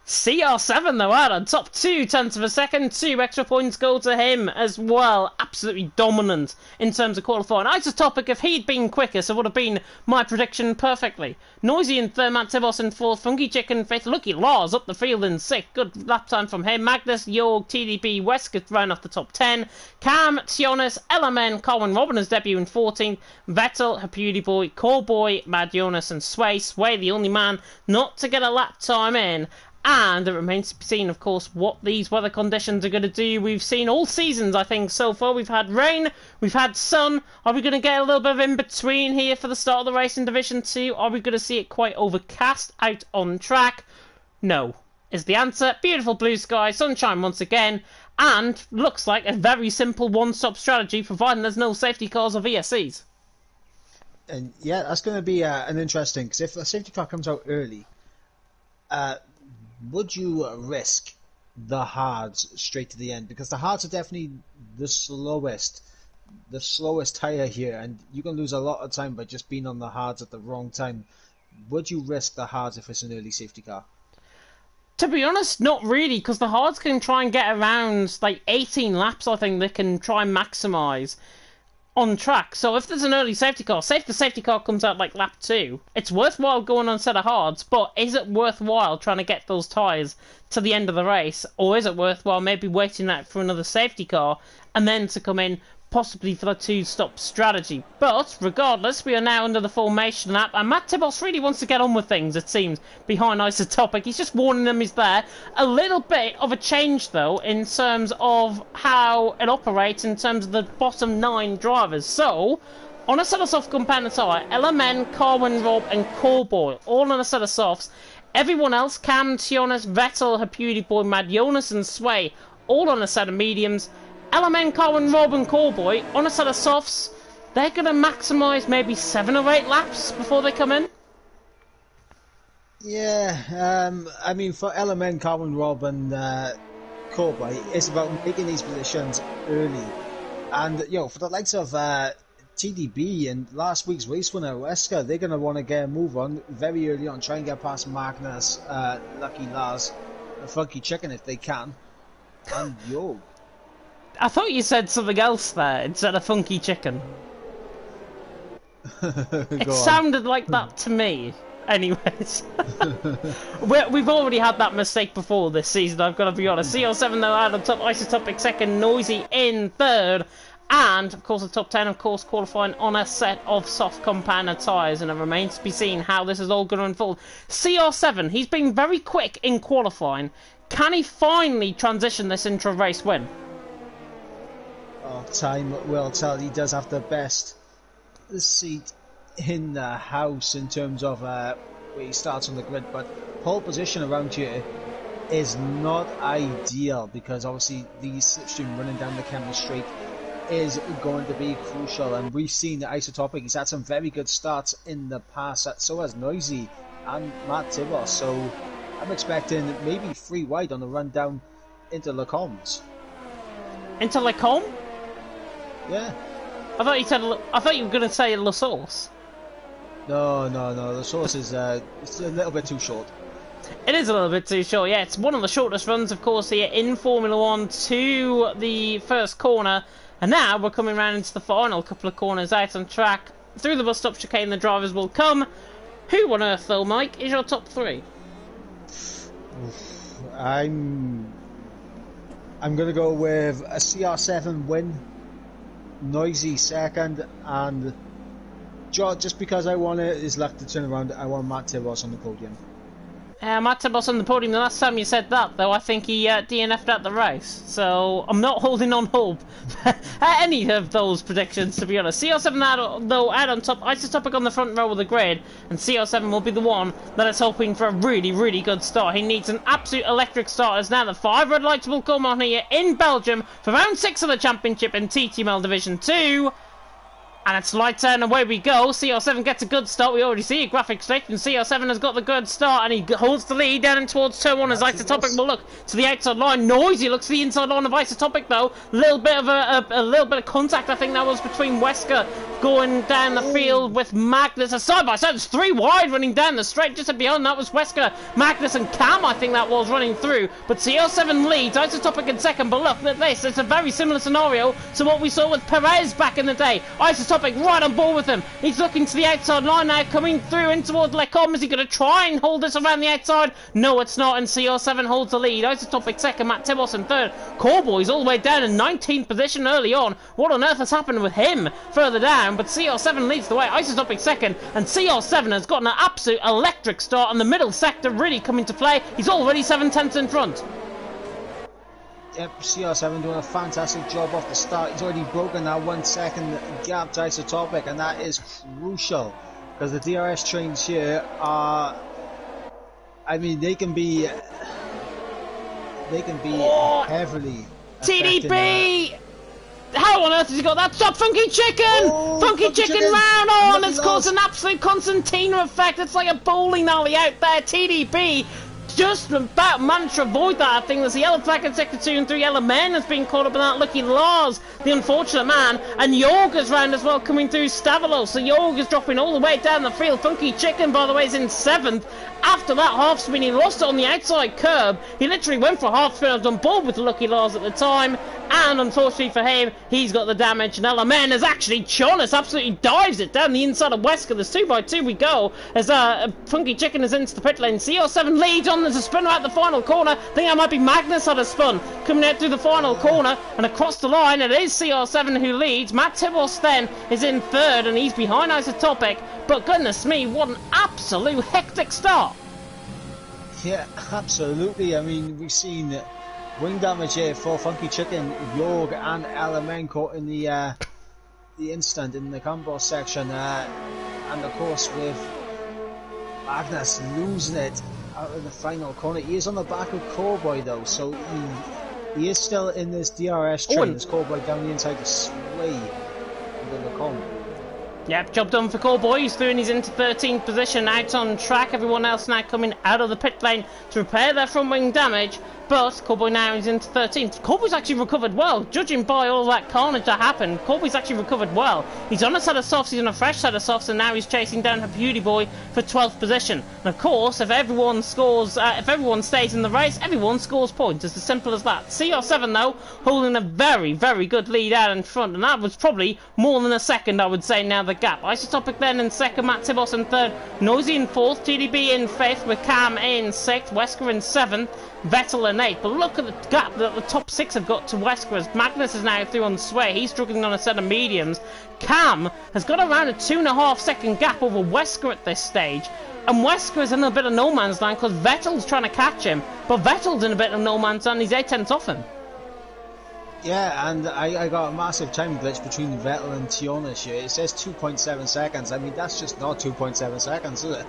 CR7 though out on top, 2/10 of a second, 2 extra points go to him as well. Absolutely dominant in terms of qualifying. Isotopic, if he'd been quicker, so would have been my prediction perfectly. Noisy in 3rd, Matt Tibos in 4th, Funky Chicken 5th, Lucky Lars up the field in 6th. Good lap time from him. Magnus, Jorg, TDB, West gets round off the top 10. Cam, Tionis, Elemen, Colin Robin has debut in 14th. Vettel, Beauty Boy, Callboy, Mad Jonas and Sway. Sway the only man not to get a lap time in. And it remains to be seen, of course, what these weather conditions are going to do. We've seen all seasons, I think, so far. We've had rain, we've had sun. Are we going to get a little bit of in-between here for the start of the race in Division 2? Are we going to see it quite overcast out on track? No, is the answer. Beautiful blue sky, sunshine once again, and looks like a very simple one-stop strategy, providing there's no safety cars or VSCs. And yeah, that's going to be an interesting, because if a safety car comes out early, would you risk the hards straight to the end, because the hards are definitely the slowest tire here, and you can lose a lot of time by just being on the hards at the wrong time. Would you risk the hards if it's an early safety car? To be honest, not really, because the hards can try and get around like 18 laps. I think they can try and maximise on track. So if there's an early safety car, say if the safety car comes out like lap 2, it's worthwhile going on a set of hards, but is it worthwhile trying to get those tyres to the end of the race, or is it worthwhile maybe waiting out for another safety car and then to come in possibly for the 2-stop strategy? But regardless, we are now under the formation lap, and Matt Tibos really wants to get on with things, it seems, behind Isotopic. He's just warning them he's there. A little bit of a change, though, in terms of how it operates in terms of the bottom 9 drivers. So, on a set of soft component tyre, LMN, Carwin, Rob, and Callboy, all on a set of softs. Everyone else, Cam, Tionas, Vettel, Haputi Boy, Mad Jonas, and Sway, all on a set of mediums. LMN, Carwin, Rob, and Callboy on a set of softs. They're going to maximise maybe 7 or 8 laps before they come in. Yeah, I mean, for LMN, Carwin, Rob, and Callboy, it's about making these positions early. And, for the likes of TDB and last week's race winner, Wesker, they're going to want to get a move on very early on, try and get past Magnus, Lucky Lars, Funky Chicken if they can. And, I thought you said something else there instead of Funky Chicken. It sounded like that to me. Anyways. We've already had that mistake before this season, I've got to be honest. CR7 though out on top, Isotopic second, Noisy in third. And, of course, the top 10, of course, qualifying on a set of soft compounder tyres. And it remains to be seen how this is all going to unfold. CR7, he's been very quick in qualifying. Can he finally transition this into a race win? Time will tell. He does have the best seat in the house in terms of where he starts on the grid, but pole position around here is not ideal because obviously the slipstream running down the Kemmel Straight is going to be crucial, and we've seen the Isotopic, he's had some very good starts in the past, so has Noisy and Matt Tibos, so I'm expecting maybe 3 wide on the run down into Le Combs. Into Le Combs? Yeah. I thought you were going to say La Source. No. The Source is it's a little bit too short. It is a little bit too short, yeah. It's one of the shortest runs, of course, here in Formula 1 to the first corner. And now we're coming round into the final couple of corners out on track. Through the bus stop chicane, the drivers will come. Who on earth, though, Mike, is your top 3? I'm going to go with a CR7 win, Noisy second, and just because I want his luck to turn around, I want Matt Tibos on the podium. Matt Tibos on the podium. The last time you said that, though, I think he DNF'd at the race. So I'm not holding on hope at any of those predictions, to be honest. CR7 out on top, Isotopic on the front row of the grid, and CR7 will be the one that is hoping for a really, really good start. He needs an absolute electric start, as now the 5 red lights will come on here in Belgium for round 6 of the championship in TTML Division 2. And it's lights out and away we go. CR7 gets a good start. We already see a graphic straight, and CR7 has got the good start, and he holds the lead down towards turn 1 as Isotopic will look to the outside line. Noisy looks to the inside line of Isotopic though. A little bit of contact, I think that was between Wesker going down the field with Magnus. A side by side, it's 3 wide running down the straight. Just beyond that was Wesker, Magnus, and Cam. I think that was running through. But CR7 leads, Isotopic in second. But look at this, it's a very similar scenario to what we saw with Perez back in the day. Isotopic right on board with him. He's looking to the outside line now, coming through in towards Lecom. Is he going to try and hold this around the outside? No, it's not, and CR7 holds the lead. Isotopic second, Matt Tibos in third. Callboy's all the way down in 19th position early on. What on earth has happened with him further down? But CR7 leads the way. Isotopic second, and CR7 has gotten an absolute electric start on the middle sector, really coming to play. He's already 7/10 in front. Yep, CR7 doing a fantastic job off the start. He's already broken that 1 second gap to Isotopic, and that is crucial because the DRS trains here are, I mean, they can be heavily TDB. How on earth has he got that stop? Funky Chicken! Funky Chicken round on! It's caused an absolute concertina effect. It's like a bowling alley out there. TDB just about managed to avoid that. I think there's a yellow flag in sector 2 and 3. Yellow Men has been caught up in that. Lucky Lars, the unfortunate man, and Jorger's round as well coming through Stavilo. So Jorger's dropping all the way down the field. Funky Chicken, by the way, is in 7th. After that half spin, he lost it on the outside curb. He literally went for a half spin. I was on board with Lucky Lars at the time, and unfortunately for him, he's got the damage. And Elamen has actually, Chonis absolutely dives it down the inside of Wesker. There's 2x2 we go as Funky Chicken is into the pit lane. CR7 leads on. There's a spinner at the final corner. I think that might be Magnus had a spun coming out through the final corner and across the line. It is CR7 who leads. Matt Tibos then is in 3rd, and he's behind Isotopic. But goodness me, what an absolute hectic start. Yeah, absolutely. I mean, we've seen wing damage here for Funky Chicken, Jorg and Elemen caught in the instant in the combo section, and of course with Magnus losing it out in the final corner. He is on the back of Cowboy though, so he is still in this DRS train. This Cowboy down the inside to sway under the combo. Yep, job done for Cowboy. He's through and he's into 13th position, out on track. Everyone else now coming out of the pit lane to repair their front wing damage. But Cowboy now is into 13th. Cowboy's actually recovered well, judging by all that carnage that happened. Cowboy's actually recovered well. He's on a set of softs, he's on a fresh set of softs, and now he's chasing down her Beauty Boy for 12th position. And of course, if everyone scores, if everyone stays in the race, everyone scores points. It's as simple as that. CR7 though, holding a very, very good lead out in front, and that was probably more than a second, I would say, now the gap. Isotopic then in 2nd, Matt Tibos in 3rd, Noisy in 4th, TDB in 5th, with Cam in 6th, Wesker in 7th, Vettel in 8th. But look at the gap that the top 6 have got to Wesker, as Magnus is now through on Sway. He's struggling on a set of mediums. Cam has got around a 2.5 second gap over Wesker at this stage. And Wesker is in a bit of no man's land because Vettel's trying to catch him. But Vettel's in a bit of no man's land. He's 8/10 off him. Yeah, and I got a massive time glitch between Vettel and Tionis here. It says 2.7 seconds. I mean, that's just not 2.7 seconds, is it?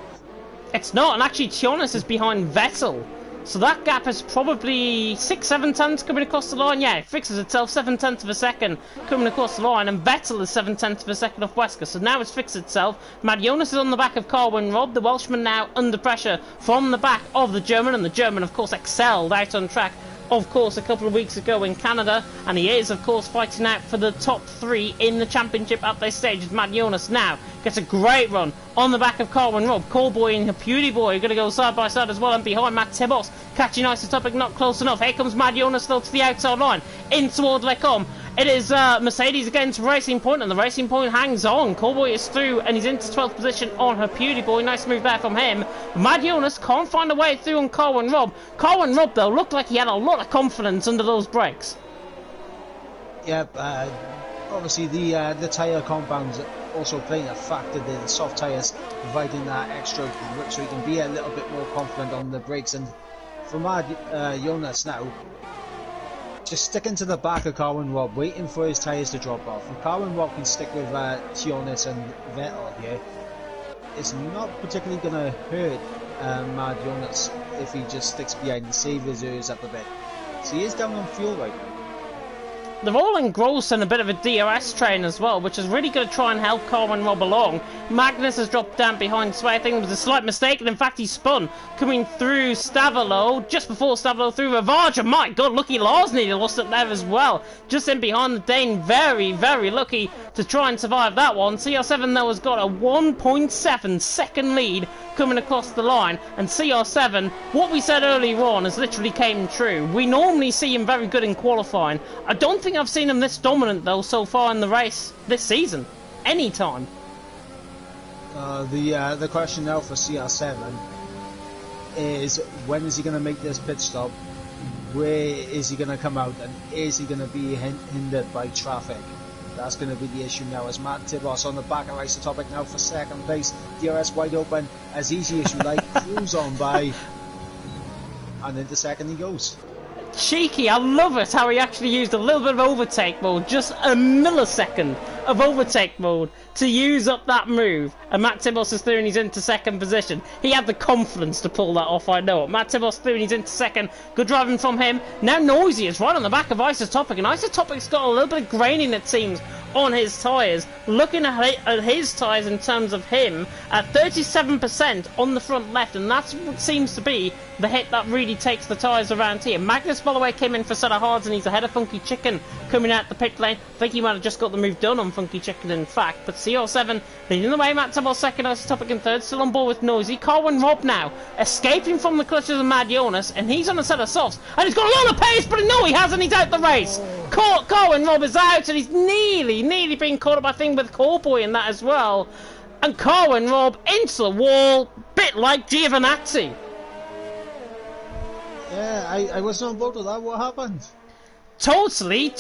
It's not, and actually Tionis is behind Vettel. So that gap is probably 6-7 tenths coming across the line. Yeah, it fixes itself, 7 tenths of a second coming across the line, and Vettel is 7 tenths of a second off Wesker. So now it's fixed itself. Madionis is on the back of Carwin Rob, the Welshman now under pressure from the back of the German, and the German of course excelled out on track, of course, a couple of weeks ago in Canada, and he is of course fighting out for the top 3 in the championship at this stage. Madionis now gets a great run on the back of Carwin Rob. Callboy and Beauty Boy are going to go side by side as well, and behind Matt Tibos catching Isotopic, not close enough. Here comes Madionis still to the outside line in toward Lecom. It is Mercedes against Racing Point, and the Racing Point hangs on. Callboy is through and he's into 12th position on her Beauty Boy. Nice move there from him. Madionis can't find a way through on Carwin Rob. Carwin Rob though looked like he had a lot of confidence under those brakes. Yep, obviously the tyre compounds also playing a factor there. The soft tyres providing that extra grip so he can be a little bit more confident on the brakes. And for Jonas now, just sticking to the back of Carwin Rob, waiting for his tyres to drop off. If Carwin Rob can stick with Tionis and Vettel here, it's not particularly going to hurt Mad Jonas if he just sticks behind and save his ears up a bit. So he is down on fuel right now. They're all engrossed in a bit of a DRS train as well, which is really going to try and help Carwin Rob along. Magnus has dropped down behind Sway. I think it was a slight mistake, and in fact he spun, coming through Stavilo, just before Stavilo through Ravage. And my god, Lucky Lars nearly lost it there as well. Just in behind the Dane, very, very lucky to try and survive that one. CR7 though has got a 1.7 second lead coming across the line, and CR7, what we said earlier on has literally came true. We normally see him very good in qualifying. I don't think I've seen him this dominant though so far in the race this season. Anytime. The question now for CR7 is, when is he going to make this pit stop? Where is he going to come out, and is he going to be hindered by traffic? That's going to be the issue now, as Matt Tibos on the back of Isotopic now for second place. DRS wide open, as easy as you like, cruise on by, and into second he goes. Cheeky, I love it how he actually used a little bit of overtake mode, just a millisecond of overtake mode to use up that move, and Matt Tibos is through and he's into second position. He had the confidence to pull that off, I know it. Matt Tibos through and he's into second. Good driving from him. Now Noisy is right on the back of Isotopic, and Isotopic's got a little bit of graining, it seems, on his tyres. Looking at his tyres in terms of him, at 37% on the front left, and that's what seems to be the hit that really takes the tyres around here. Magnus, by the way, came in for a set of hards and he's ahead of Funky Chicken coming out the pit lane. I think he might have just got the move done on Funky Chicken, in fact. But CR7 leading the way, Matt Tibble second, Isotopic in third, still on board with Noisy. Carwin Rob now escaping from the clutches of Mad Jonas, and he's on a set of softs, and he's got a lot of pace, but no, he hasn't. He's out the race. Carwin Rob is out, and he's nearly being caught up, I think, with Corboy in that as well. And Carwin Rob into the wall, bit like Giovinazzi. Yeah, I wasn't on board with that. What happened? Totally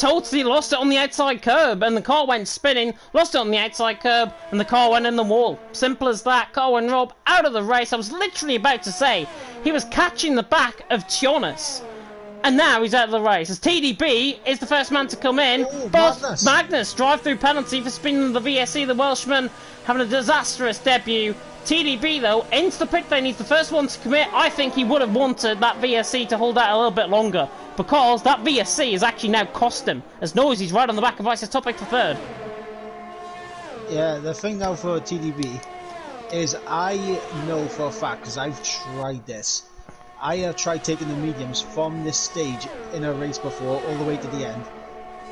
lost it on the outside curb, and the car went spinning, lost it on the outside curb, and the car went in the wall. Simple as that. Carwin Rob out of the race. I was literally about to say he was catching the back of Tionis, and now he's out of the race. As TDB is the first man to come in, but Magnus drive-through penalty for spinning the VSC. The Welshman having a disastrous debut. TDB, though, into the pit lane. He's the first one to commit. I think he would have wanted that VSC to hold out a little bit longer, because that VSC has actually now cost him, as Noisy's right on the back of Isotopic for third. Yeah, the thing now for TDB is I know for a fact, because I've tried this, I have tried taking the mediums from this stage in a race before all the way to the end.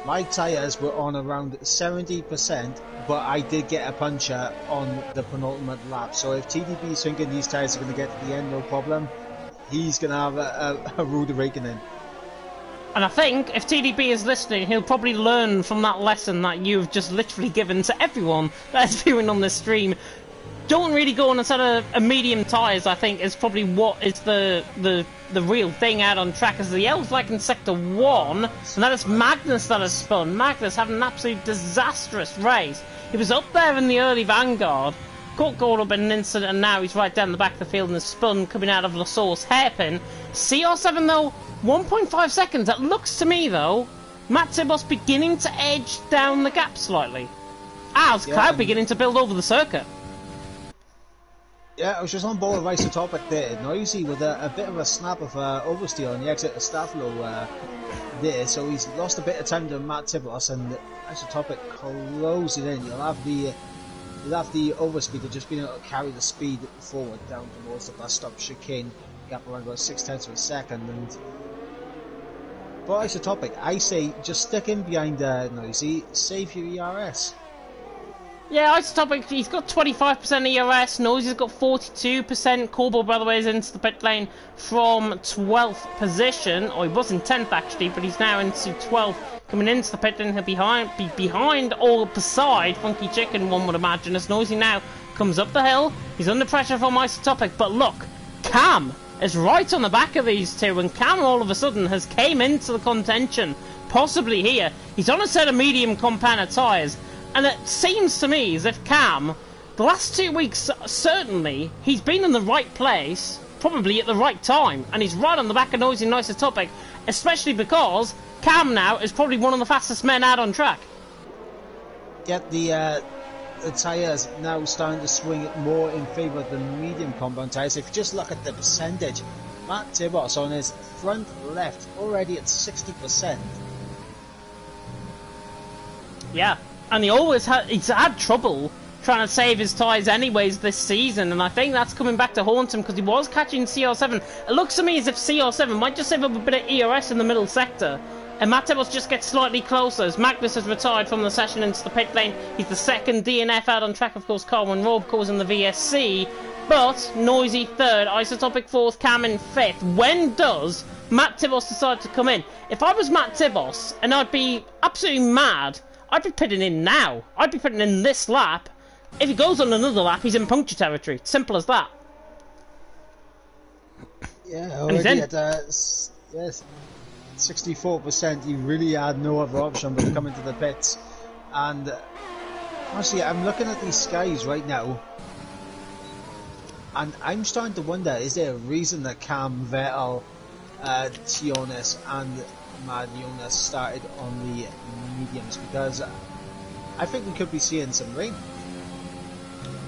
My tyres were on around 70%, but I did get a puncher on the penultimate lap. So if TDB is thinking these tyres are going to get to the end, no problem, he's going to have a rude awakening. And I think if TDB is listening, he'll probably learn from that lesson that you've just literally given to everyone that's viewing on this stream. Don't really go on a set of medium tyres, I think, is probably what is the real thing out on track. As the Elves like in Sector 1, and that is Magnus that has spun. Magnus having an absolutely disastrous race. He was up there in the early vanguard, got caught up in an incident, and now he's right down the back of the field and has spun coming out of La Source hairpin. CR7 though, 1.5 seconds. That looks to me though, Matt Tibos beginning to edge down the gap slightly. As Cloud beginning to build over the circuit. Yeah, I was just on board with Isotopic there. Noisy with a bit of a snap of oversteer on the exit of Stafflow there, so he's lost a bit of time to Matt Tibos, and Isotopic closing in. You'll have the overspeeder just being able to carry the speed forward down towards the bus stop chicane, gap around about 0.6 of a second. And for Isotopic, I say just stick in behind Noisy, save your ERS. Yeah, Isotopic, he's got 25% ERS, Noisy's got 42%, Corbo, by the way, is into the pit lane from 12th position, or he was in 10th actually, but he's now into 12th, coming into the pit lane. He'll be behind or beside Funky Chicken, one would imagine, as Noisy now comes up the hill. He's under pressure from Isotopic, but look, Cam is right on the back of these two, and Cam all of a sudden has came into the contention, possibly here. He's on a set of medium compound tyres, and it seems to me as if Cam, the last 2 weeks, certainly, he's been in the right place, probably at the right time, and he's right on the back of Noisy and Isotopic, especially because Cam now is probably one of the fastest men out on track. Get the tyres now starting to swing more in favour of the medium compound tyres. If you just look at the percentage, Matt Tibos on his front left already at 60%. Yeah. And he's had trouble trying to save his tyres anyways this season, and I think that's coming back to haunt him because he was catching CR7. It looks to me as if CR7 might just save up a bit of ERS in the middle sector, and Matt Tibos just gets slightly closer as Magnus has retired from the session into the pit lane. He's the second DNF out on track, of course. Carwin Rob causing the VSC, but Noisy third, Isotopic fourth, Cam in fifth. When does Matt Tibos decide to come in? If I was Matt Tibos, and I'd be absolutely mad, I'd be pitting in now. I'd be pitting in this lap. If he goes on another lap, he's in puncture territory. Simple as that. Yeah, already at 64%. He really had no other option but to come into the pits. And honestly, I'm looking at these skies right now, and I'm starting to wonder: is there a reason that Cam, Vettel, Tionis, and Mad Jonas started on the mediums? Because I think we could be seeing some rain.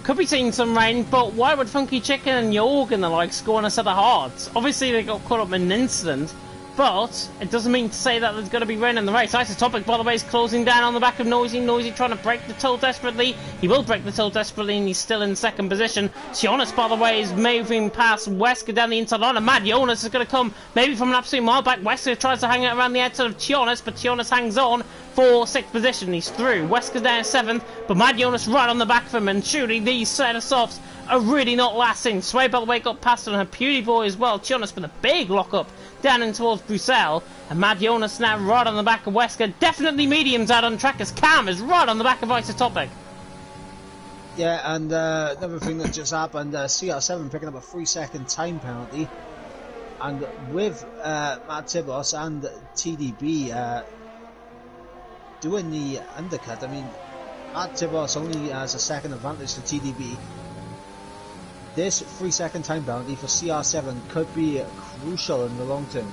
Could be seeing some rain, but why would Funky Chicken and Jorg and the likes go on a set of hards? Obviously they got caught up in an incident, But it doesn't mean to say that there's going to be rain in the race. Isotopic, by the way, is closing down on the back of Noisy. Noisy trying to break the toe desperately. He will break the toe desperately, and he's still in second position. Sionis, by the way, is moving past Wesker down the inside line. And Mad Jonas is going to come maybe from an absolute mile back. Wesker tries to hang out around the outside of Sionis, but Sionis hangs on for 6th position. He's through. Wesker's down 7th, but Mad Jonas right on the back of him. And surely these set of softs are really not lasting. Sway, by the way, got past on her Beauty Boy as well. Sionis with a big lock-up down in towards Bruxelles, and Mad Jonas now right on the back of Wesker. Definitely mediums out on track as Cam is right on the back of Isotopic. Yeah, and another thing that just happened, CR7 picking up a 3-second time penalty, and with Matt Tibos and TDB doing the undercut. I mean, Matt Tibos only has a second advantage to TDB. This 3-second time penalty for CR7 could be crucial in the long term.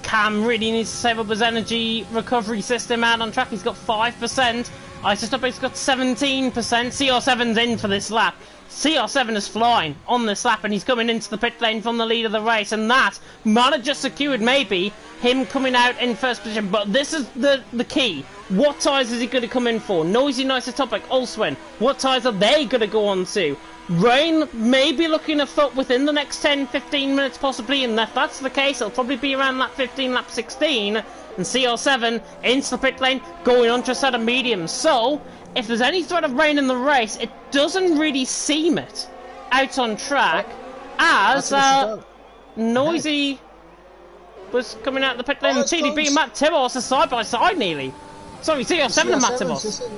Cam really needs to save up his energy recovery system out on track. He's got 5%. Isotopic's got 17%. CR7's in for this lap. CR7 is flying on this lap, and he's coming into the pit lane from the lead of the race, and that might have just secured maybe him coming out in first position. But this is the key. What tyres is he going to come in for? Noisy and Isotopic, Ulswin. What tyres are they going to go on to? Rain may be looking afoot within the next 10-15 minutes possibly, and if that's the case, it'll probably be around lap 15, lap 16, and CR7 into the pit lane, going on to a set of mediums. So, if there's any threat of rain in the race, it doesn't really seem it out on track, as Noisy was coming out of the pit lane, and TDB and Matt Tibos are side by side nearly. Sorry, CR7 and Matt Tibos.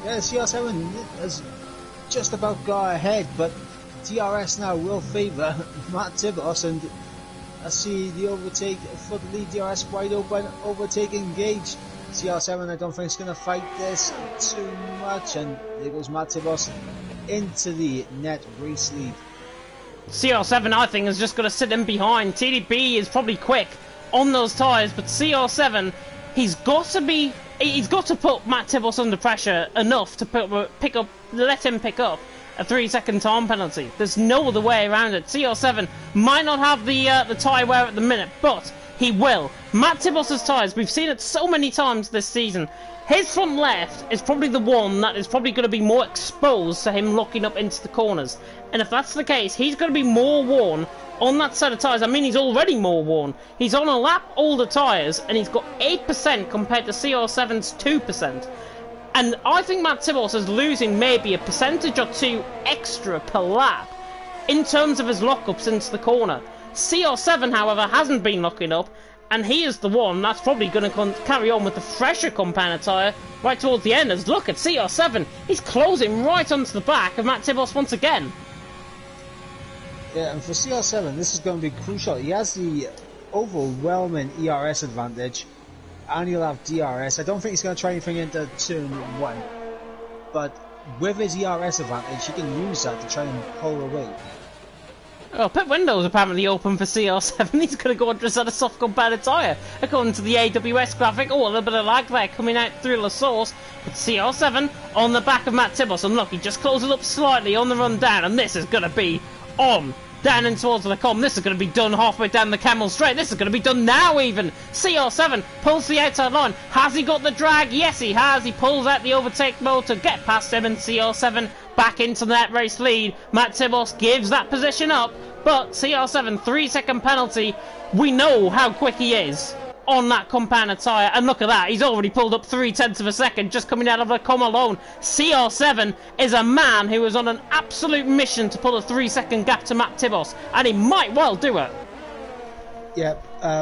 Yeah, CR7 has just about got ahead, but DRS now will favour Matt Tibos, and I see the overtake for the lead. DRS wide open, overtaking Gage. CR7 I don't think is going to fight this too much, and there goes Matt Tibos into the net race lead. CR7 I think is just going to sit in behind. TDB is probably quick on those tyres, but CR7, he's got to put Matt Tibos under pressure enough to let him pick up a 3-second time penalty. There's no other way around it. CR7 might not have the tyre wear at the minute, but he will. Matt Tibos' tyres, we've seen it so many times this season. His front left is probably the one that is probably going to be more exposed to him locking up into the corners. And if that's the case, he's going to be more worn on that set of tyres. I mean, he's already more worn. He's on a lap older tyres, and he's got 8% compared to CR7's 2%. And I think Matt Tibos is losing maybe a percentage or two extra per lap in terms of his lockups into the corner. CR7, however, hasn't been locking up, and he is the one that's probably going to carry on with the fresher compound tyre right towards the end. As look at CR7, he's closing right onto the back of Matt Tibos once again. Yeah, and for CR7, this is going to be crucial. He has the overwhelming ERS advantage, and he'll have DRS. I don't think he's going to try anything into turn 1, but with his ERS advantage, he can use that to try and pull away. Oh, pit window's apparently open for CR7. He's going to go on to a set of soft compounded tyre. According to the AWS graphic, a little bit of lag there coming out through the source. But CR7 on the back of Matt Tibos. And look, he just closes up slightly on the run down. And this is going to be on down in towards the com. This is going to be done halfway down the Camel Straight. This is going to be done now even. CR7 pulls the outside line. Has he got the drag? Yes, he has. He pulls out the overtake mode to get past him, and CR7 back into that race lead. Matt Tibos gives that position up, but CR7, 3-second penalty. We know how quick he is on that compounded tyre, and look at that, he's already pulled up 0.3 of a second just coming out of the com alone. CR7 is a man who is on an absolute mission to pull a 3-second gap to Matt Tibos, and he might well do it. Yeah,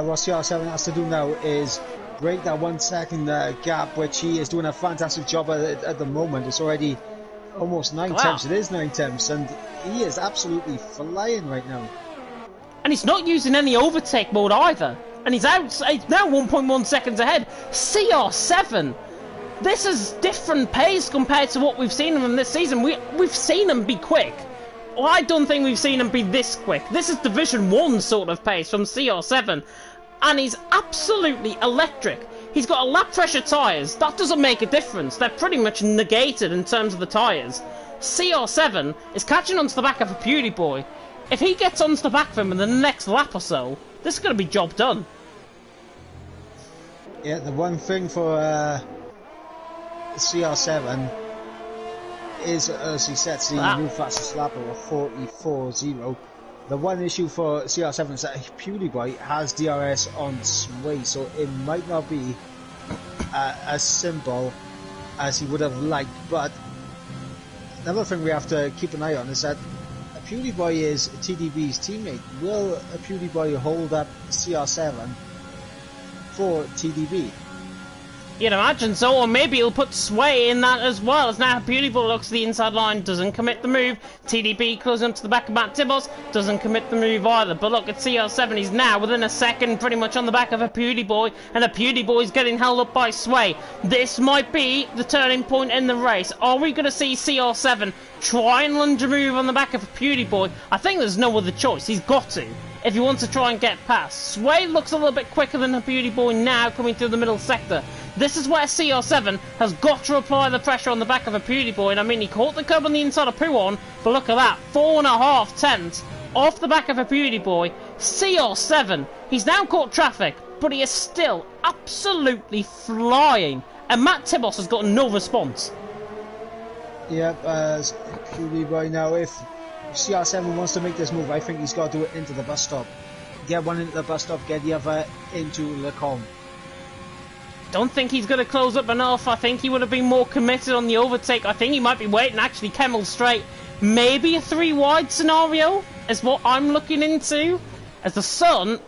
what CR7 has to do now is break that 1 second gap, which he is doing a fantastic job at the moment. It's already almost 9 temps. It is 9 temps, and he is absolutely flying right now. And he's not using any overtake mode either. And he's now 1.1 seconds ahead. CR7, this is different pace compared to what we've seen from this season. We've seen him be quick. Well, I don't think we've seen him be this quick. This is Division 1 sort of pace from CR7. And he's absolutely electric. He's got a lap pressure tyres. That doesn't make a difference. They're pretty much negated in terms of the tyres. CR7 is catching onto the back of a Beauty Boy. If he gets onto the back of him in the next lap or so, this is going to be job done. Yeah, the one thing for CR7 is, as he sets the new fastest lap of 44.0. The one issue for CR7 is that PewDiePie has DRS on Sway, so it might not be as simple as he would have liked. But another thing we have to keep an eye on is that PewDiePie is TDB's teammate. Will PewDiePie hold up CR7 for TDB? You'd imagine so, or maybe he'll put Sway in that as well, as now PewDiePie looks to the inside line, doesn't commit the move. TDB closing up to the back of Matt Tibos, doesn't commit the move either. But look at CR7, he's now within a second pretty much on the back of a PewDiePie, and a PewDiePie's getting held up by Sway. This might be the turning point in the race. Are we going to see CR7 try and lunge a move on the back of a PewDiePie? I think there's no other choice, he's got to, if he wants to try and get past. Sway looks a little bit quicker than a PewDiePie now coming through the middle sector. This is where CR7 has got to apply the pressure on the back of a PewDiePie. And I mean, he caught the curb on the inside of Puon, but look at that, 4.5 tenths off the back of a PewDiePie. CR7, he's now caught traffic, but he is still absolutely flying. And Matt Tibos has got no response. Yep, as PewDiePie now, if CR7 wants to make this move, I think he's got to do it into the bus stop. Get one into the bus stop, get the other into Le Com. Don't think he's going to close up enough. I think he would have been more committed on the overtake. I think he might be waiting actually Kemmel straight. Maybe a 3 wide scenario is what I'm looking into, as the sun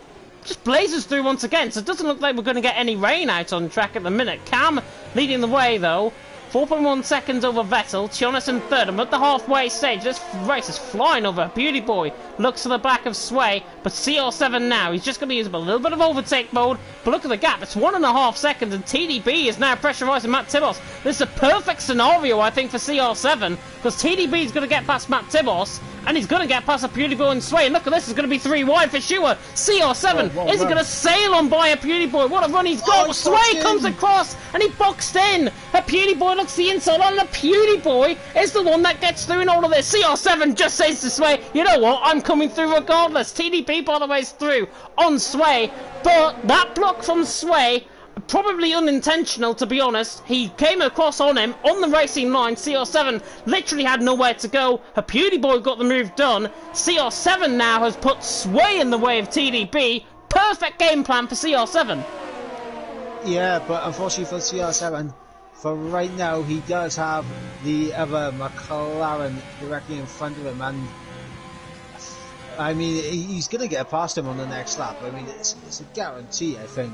just blazes through once again. So it doesn't look like we're going to get any rain out on track at the minute. Cam leading the way though. 4.1 seconds over Vettel, Tionis in third, and at the halfway stage, this race is flying over. PewDiePie looks to the back of Sway, but CR7 now, he's just going to use a little bit of overtake mode, but look at the gap, it's 1.5 seconds, and TDB is now pressurising Matt Tibos. This is a perfect scenario, I think, for CR7, because TDB is going to get past Matt Tibos, and he's going to get past a PewDiePie and Sway, and look at this, it's going to be 3 wide for sure. CR7 is going to sail on by a PewDiePie. What a run he's got. Sway comes across, and he boxed in. A PewDiePie looks the inside on, and the PewDiePie is the one that gets through in all of this. CR7 just says to Sway, you know what, I'm coming through regardless. TDB, by the way, is through on Sway, but that block from Sway, probably unintentional, to be honest. He came across on him on the racing line. CR7 literally had nowhere to go. Her PewDiePie got the move done. CR7 now has put Sway in the way of TDB. Perfect game plan for CR7. Yeah, but unfortunately for CR7, for right now, he does have the other McLaren directly in front of him, and I mean, he's going to get past him on the next lap. I mean, it's a guarantee, I think.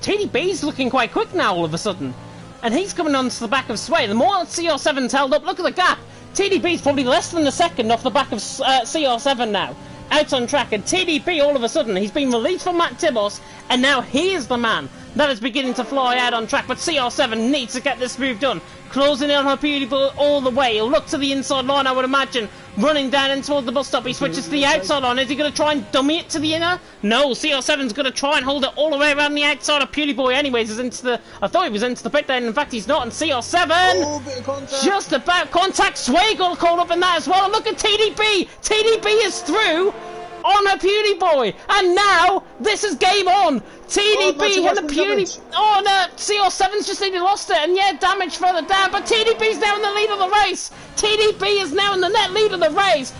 TDB's looking quite quick now all of a sudden, and he's coming onto the back of Sway. The more CR7's held up, look at the gap. TDB's probably less than a second off the back of CR7 now, out on track, and TDB all of a sudden, he's been released from Matt Tibos, and now he is the man that is beginning to fly out on track. But CR7 needs to get this move done, closing in on her PewDiePie all the way. He'll look to the inside line, I would imagine, running down in towards the bus stop. He switches to the outside line. Is he going to try and dummy it to the inner? No, CR7's going to try and hold it all the way around the outside of PewDiePie anyways. Is into the, I thought he was into the pit lane. In fact, he's not. And CR7, bit of contact. Just about contact. Sway got caught up in that as well. And look at TDB. TDB is through on a PewDiePie, and now this is game on. TDB and the PewDiePie. Oh no, CR7's just nearly lost it, and yeah, damage further down, but TDB's now in the lead of the race. TDB is now in the net lead of the race.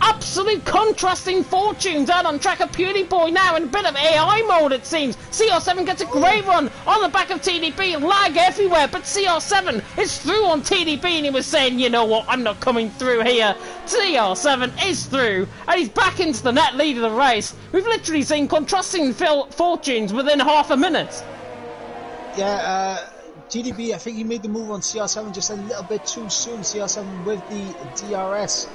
Absolute contrasting fortunes out on track of PewDiePie now in a bit of AI mode, it seems. CR7 gets a great run on the back of TDB, lag everywhere, but CR7 is through on TDB, and he was saying, you know what, I'm not coming through here. CR7 is through, and he's back into the net lead of the race. We've literally seen contrasting fortunes within half a minute. Yeah, TDB, I think he made the move on CR7 just a little bit too soon. CR7 with the DRS,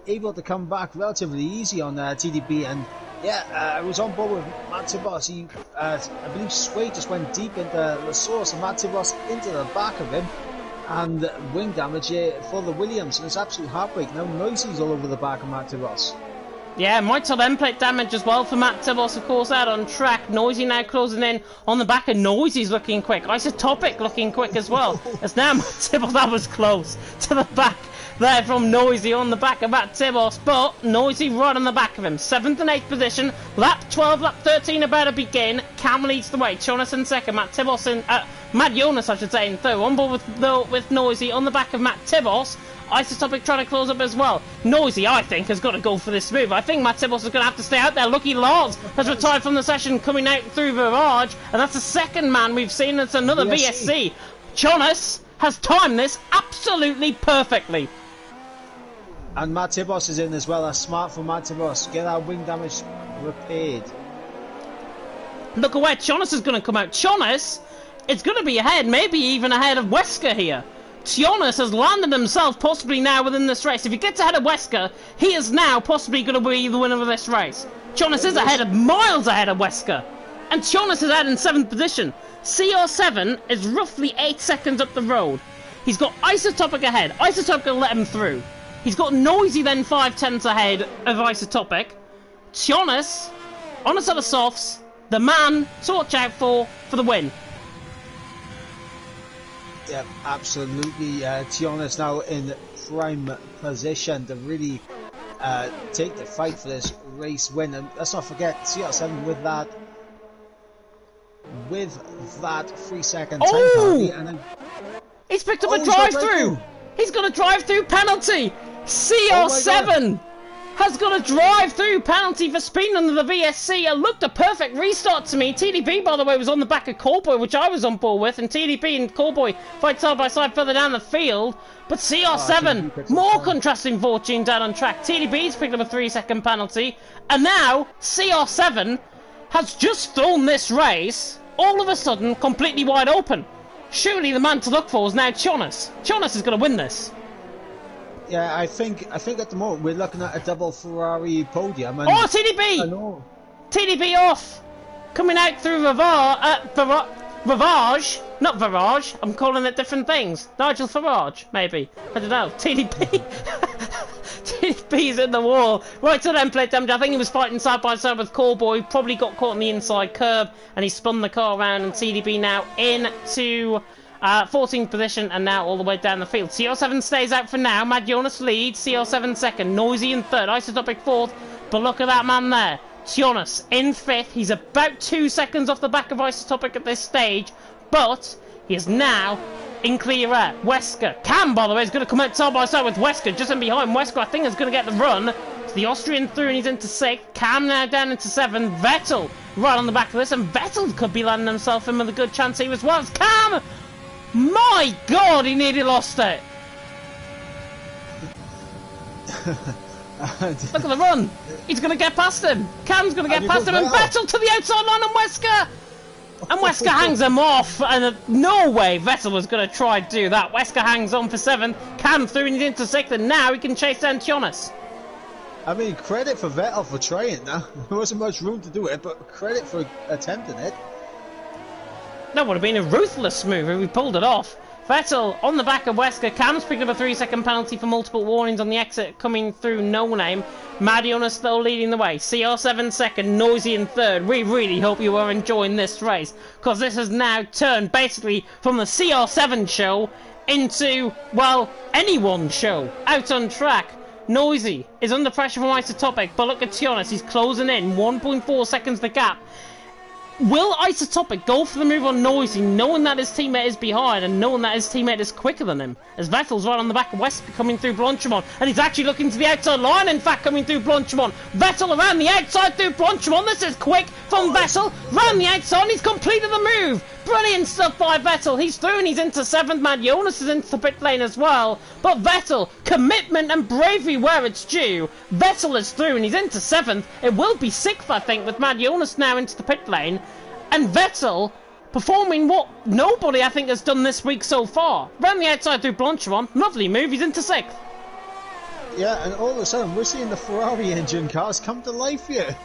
able to come back relatively easy on TDB, and yeah, I was on board with Matt Tibos. He, I believe Sway just went deep into the source, and Matt Tibos into the back of him, and wing damage for the Williams, and it's absolute heartbreak. Now Noisy's all over the back of Matt Tibos. Yeah, might have end plate damage as well for Matt Tibos, of course, out on track. Noisy now closing in on the back, and Noisy's looking quick. Isotopic looking quick as well. As now Matt Tibos, that was close, to the back there from Noisy on the back of Matt Tibos, but Noisy right on the back of him. 7th and 8th position, lap 12, lap 13 about to begin. Cam leads the way, Jonas in second, Matt Tibos in, Matt Jonas I should say in third. On board with Noisy on the back of Matt Tibos. Isotopic trying to close up as well. Noisy, I think, has got to go for this move. I think Matt Tibos is going to have to stay out there. Lucky Lars has retired from the session, coming out through Virage, and that's the second man we've seen. It's another VSC. Jonas has timed this absolutely perfectly. And Matt Tibos is in as well. That's smart for Matt Tibos. Get our wing damage repaired. Look at where Jonas is going to come out. Jonas is going to be ahead, maybe even ahead of Wesker here. Jonas has landed himself possibly now within this race. If he gets ahead of Wesker, he is now possibly going to be the winner of this race. Jonas is ahead of miles ahead of Wesker. And Jonas is out in 7th position. CR7 is roughly 8 seconds up the road. He's got Isotopic ahead. Isotopic will let him through. He's got Noisy then 5/10 ahead of Isotopic. Jonas, on a set of softs, the man to watch out for the win. Yeah, absolutely. Tiona's now in prime position to really take the fight for this race win. And let's not forget, CR7 with that 3-second time penalty. And then... He's picked up a drive-through! He's got a drive-through penalty! CR7 has got a drive-through penalty for speeding under the VSC. It looked a perfect restart to me. TDB, by the way, was on the back of Callboy, which I was on board with, and TDB and Callboy fight side by side further down the field. But CR7, more contrasting fortune down on track. TDB's picked up a 3-second penalty, and now CR7 has just thrown this race all of a sudden completely wide open. Surely the man to look for is now Jonas. Jonas is going to win this. Yeah, I think at the moment we're looking at a double Ferrari podium. And TDB! I know. TDB off! Coming out through Ravage. Not Virage. I'm calling it different things. Nigel Farage, maybe. I don't know. TDB. TDB's in the wall. Right to them plate damage. I think he was fighting side by side with Callboy. Probably got caught on the inside curb and he spun the car around, and TDB now into 14th position and now all the way down the field. CR7 stays out for now. Mad Jonas leads. CR7 second. Noisy in third. Isotopic fourth. But look at that man there. Jonas in 5th. He's about 2 seconds off the back of Isotopic at this stage, but he is now in clear air. Wesker. Cam, by the way, is going to come out side by side with Wesker. Just in behind Wesker, I think, is going to get the run. So the Austrian through and he's into 6th. Cam now down into 7th. Vettel right on the back of this, and Vettel could be landing himself in with a good chance here as well. It's Cam! My God, he nearly lost it. Look at the run. He's going to get past him. Cam's going to get past him, and Vettel to the outside line on Wesker. And Wesker hangs him off, and no way Vettel was going to try to do that. Wesker hangs on for 7th. Cam through and he's into 6th, and now he can chase down Jonas. I mean, credit for Vettel for trying that. There wasn't much room to do it, but credit for attempting it. That would have been a ruthless move if we pulled it off. Vettel on the back of Wesker. Cam's picked up a 3-second penalty for multiple warnings on the exit coming through No Name. Madionas still leading the way. CR7 second, Noisy in third. We really hope you are enjoying this race, because this has now turned basically from the CR7 show into, well, anyone's show. Out on track. Noisy is under pressure from Isotopic, but look at Tionas. He's closing in. 1.4 seconds the gap. Will Isotopic go for the move on Noisy, knowing that his teammate is behind and knowing that his teammate is quicker than him? As Vettel's right on the back of Wesker coming through Blanchimont, and he's actually looking to the outside line, in fact, coming through Blanchimont. Vettel around the outside through Blanchimont. This is quick from Vettel. Round the outside, and he's completed the move. Brilliant stuff by Vettel. He's through and he's into 7th. Mad Jonas is into the pit lane as well. But Vettel, commitment and bravery where it's due. Vettel is through and he's into 7th. It will be 6th, I think, with Mad Jonas now into the pit lane. And Vettel performing what nobody, I think, has done this week so far. Round the outside through Blanchimont. Lovely move. He's into 6th. Yeah, and all of a sudden we're seeing the Ferrari engine cars come to life here.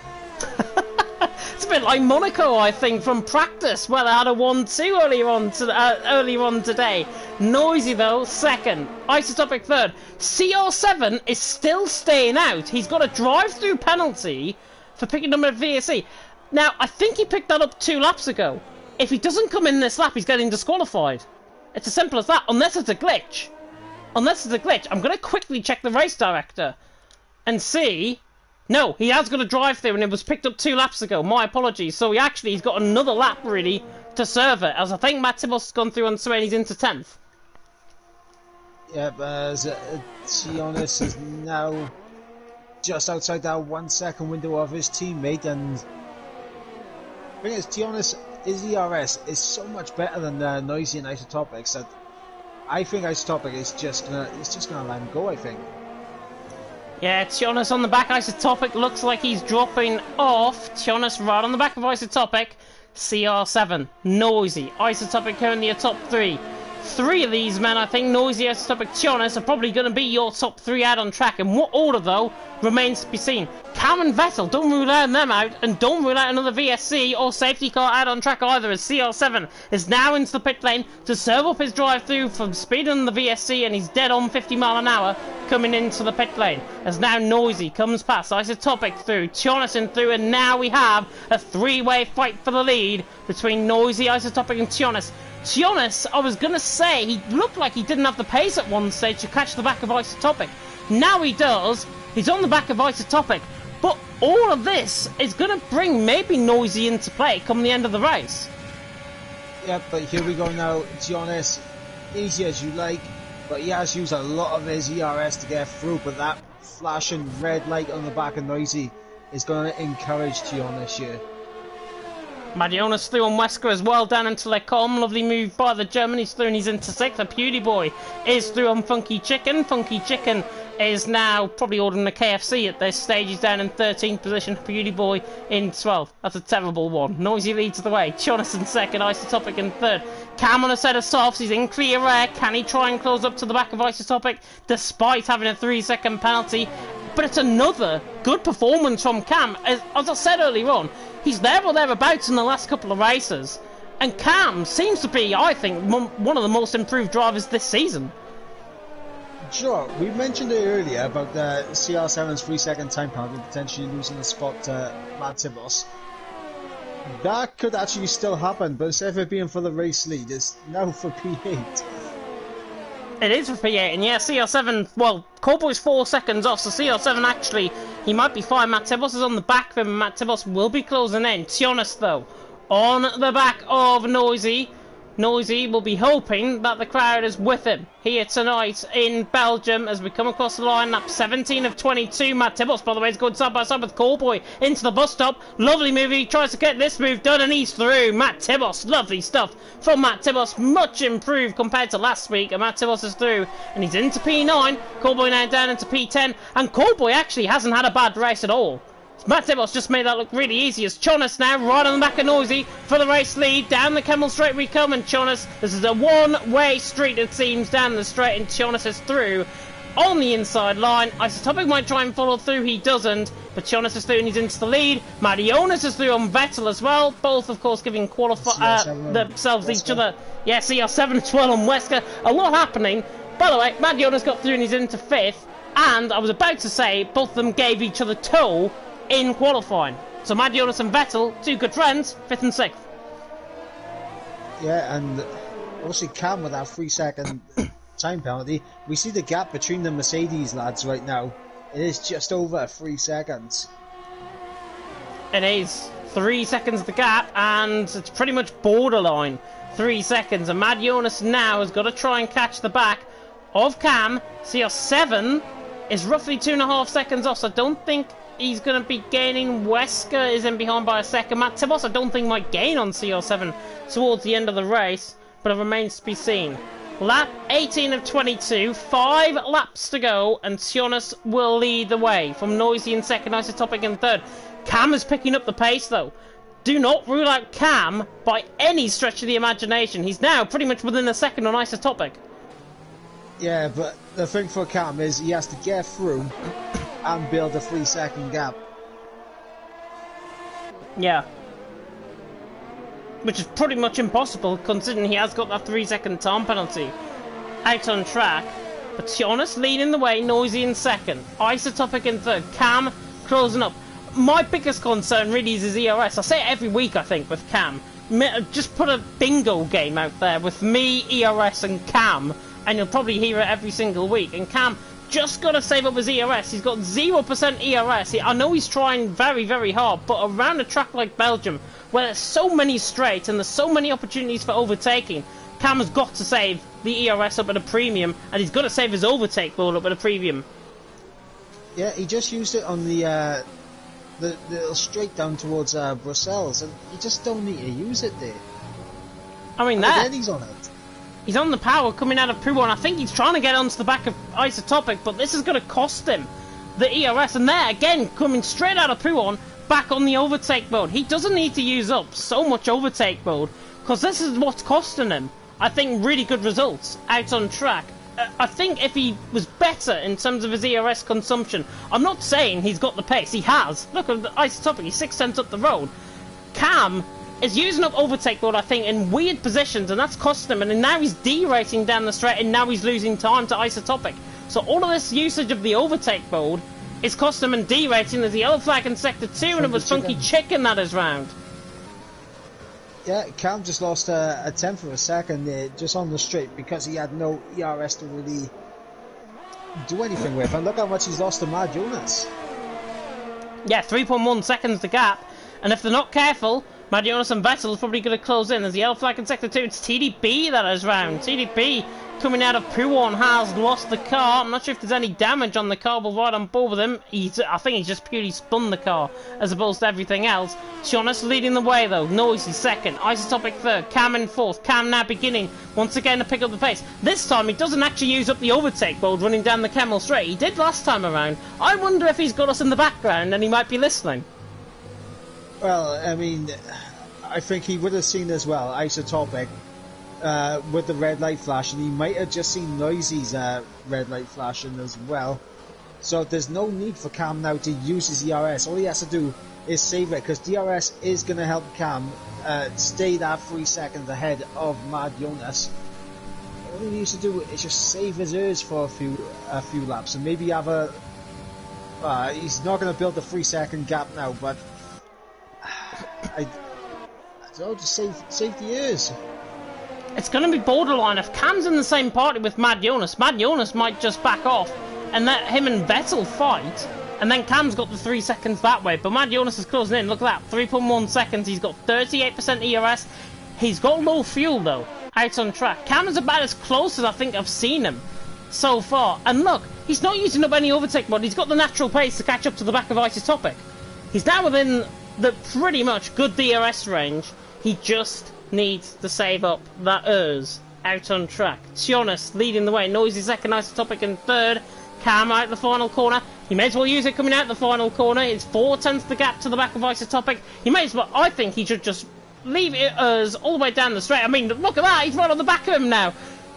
It's a bit like Monaco, I think, from practice, where they had a 1-2 earlier on today. Noisy, though, second. Isotopic third. CR7 is still staying out. He's got a drive-through penalty for picking up a VSC. Now, I think he picked that up 2 laps ago. If he doesn't come in this lap, he's getting disqualified. It's as simple as that, unless it's a glitch. unless it's a glitch, I'm going to quickly check the race director and see. No, he has got a drive through and it was picked up 2 laps ago. My apologies. So he's got another lap really to serve it, as I think Matt Tibos has gone through on Swain, he's into 10th. Yep, as Tionis is now just outside that 1 second window of his teammate, and the thing is, Tionis, his ERS is so much better than Noisy and Isotopics that I think Isotopic is just gonna let him go, I think. Yeah, Tionis on the back. Isotopic looks like he's dropping off. Tionis right on the back of Isotopic. CR7, Noisy, Isotopic currently a top 3. 3 of these men, I think, Noisy, Isotopic, Tionis, are probably going to be your top 3 out on track. In what order, though, remains to be seen. Cam and Vettel, don't rule them out, and don't rule out another VSC or safety car out on track either, as CR7 is now into the pit lane to serve up his drive-through from speed on the VSC, and he's dead on 50 mile an hour coming into the pit lane. As now Noisy comes past, Isotopic through, Tionis in through, and now we have a 3-way fight for the lead between Noisy, Isotopic, and Tionis. Tionis, I was going to say, he looked like he didn't have the pace at one stage to catch the back of Isotopic. Now he does. He's on the back of Isotopic. But all of this is going to bring maybe Noisy into play come the end of the race. Yeah, but here we go now. Tionis, easy as you like, but he has used a lot of his ERS to get through, but that flashing red light on the back of Noisy is going to encourage Tionis here. Madionas through on Wesker as well, down into Lecom. Lovely move by the German. He's through and he's into 6th. A Beauty Boy is through on Funky Chicken. Funky Chicken is now probably ordering a KFC at this stage. He's down in 13th position. Beauty Boy in 12th. That's a terrible one. Noisy leads the way. Jonas in 2nd. Isotopic in 3rd. Cam on a set of softs. He's in clear air. Can he try and close up to the back of Isotopic despite having a 3-second penalty? But it's another good performance from Cam. As I said earlier on, he's there or thereabouts in the last couple of races. And Cam seems to be, I think, one of the most improved drivers this season. Sure, we mentioned it earlier about the CR7's 3-second time penalty potentially losing a spot to Matt Tibos. That could actually still happen, but instead of it being for the race lead, it's now for P8. It is for P8, and yeah, CR7, well, Corboy's 4 seconds off, so CR7 actually, he might be fine. Matt Tibos is on the back of him, and Matt Tibos will be closing in. Tionis, though, on the back of Noisy. Noisy will be hoping that the crowd is with him here tonight in Belgium as we come across the line. Lap 17 of 22. Matt Tibos, by the way, is going side by side with Corboy into the bus stop. Lovely move. He tries to get this move done and he's through. Matt Tibos, lovely stuff from Matt Tibos. Much improved compared to last week. And Matt Tibos is through and he's into P9. Corboy now down into P10. And Corboy actually hasn't had a bad race at all. Matt Tibos just made that look really easy as Tionis now right on the back of Noisy for the race lead. Down the Kemmel straight we come, and Tionis, this is a one-way street it seems, down the straight, and Tionis is through on the inside line. Isotopic might try and follow through, he doesn't, but Tionis is through and he's into the lead. Madionas is through on Vettel as well, both of course giving themselves each other. Yeah, CR7 as well on Wesker. A lot happening. By the way, Madionas got through and he's into 5th, and I was about to say both of them gave each other tow in qualifying. So Madionas and Vettel, 2 good friends, 5th and 6th. Yeah, and obviously Cam with that 3-second time penalty. We see the gap between the Mercedes lads right now. It is just over 3 seconds. It is 3 seconds the gap, and it's pretty much borderline 3 seconds. And Madionas now has got to try and catch the back of Cam. CR7 is roughly 2.5 seconds off, so I don't think he's going to be gaining. Wesker is in behind by a second. Matt Tibos, I don't think might gain on CR7 towards the end of the race, but it remains to be seen. Lap 18 of 22, 5 laps to go, and Tionis will lead the way from Noisy in 2nd, Isotopic in 3rd. Cam is picking up the pace though. Do not rule out Cam by any stretch of the imagination. He's now pretty much within a second on Isotopic. Yeah, but the thing for Cam is he has to get through and build a 3-second gap. Yeah. Which is pretty much impossible considering he has got that 3-second time penalty out on track. But Tionis leading the way, Noisy in 2nd, Isotopic in 3rd, Cam closing up. My biggest concern really is his ERS. I say it every week I think with Cam. Just put a bingo game out there with me, ERS and Cam and you'll probably hear it every single week. And Cam just got to save up his ERS. He's got 0% ERS. I know he's trying very, very hard, but around a track like Belgium, where there's so many straights and there's so many opportunities for overtaking, Cam has got to save the ERS up at a premium, and he's got to save his overtake ball up at a premium. Yeah, he just used it on the little straight down towards Brussels, and you just don't need to use it there. I mean, then he's on it. He's on the power coming out of Poo1. I think he's trying to get onto the back of Isotopic, but this is going to cost him the ERS. And there, again, coming straight out of Poo1, back on the overtake mode. He doesn't need to use up so much overtake mode, because this is what's costing him. I think really good results out on track. I think if he was better in terms of his ERS consumption, I'm not saying he's got the pace. He has. Look at the Isotopic. He's 6 cents up the road. Cam is using up overtake mode, I think, in weird positions, and that's costing him. And now he's derating down the straight, and now he's losing time to Isotopic. So all of this usage of the overtake mode is costing him and derating. There's the yellow flag in Sector 2, and it was Funky Chicken that is round. Yeah, Cam just lost a tenth of a second there, just on the straight, because he had no ERS to really do anything with. And look how much he's lost to Mad Jonas. Yeah, 3.1 seconds the gap. And if they're not careful, Mad Jonas and Vettel is probably going to close in. There's the yellow flag in Sector 2. It's TDP that is round. TDP coming out of Poo1 has lost the car. I'm not sure if there's any damage on the car, but right on board with him. I think he's just purely spun the car as opposed to everything else. Jonas leading the way though. Noisy second. Isotopic third. Cam in fourth. Cam now beginning once again to pick up the pace. This time he doesn't actually use up the overtake mode running down the Camel straight. He did last time around. I wonder if he's got us in the background and he might be listening. Well, I mean, I think he would have seen as well Isotopic with the red light flash, and he might have just seen Noisy's red light flashing as well. So there's no need for Cam now to use his ERS. All he has to do is save it, because DRS is going to help Cam stay that 3 seconds ahead of Mad Jonas. All he needs to do is just save his ERS for a few laps, and maybe have a. He's not going to build the 3 second gap now, but I don't just save the ERS. It's going to be borderline. If Cam's in the same party with Mad Jonas might just back off and let him and Vettel fight, and then Cam's got the 3 seconds that way. But Mad Jonas is closing in. Look at that, 3.1 seconds. He's got 38% ERS. He's got low fuel though, out on track. Cam is about as close as I think I've seen him so far. And look, he's not using up any overtake mode. He's got the natural pace to catch up to the back of Isotopic. He's now within the pretty much good DRS range. He just needs to save up that ERS out on track. Jonas leading the way. Noisy second, Isotopic in third. Cam out the final corner. He may as well use it coming out the final corner. It's 4 tenths the gap to the back of Isotopic. He may as well. I think he should just leave ERS all the way down the straight. I mean, look at that. He's right on the back of him now.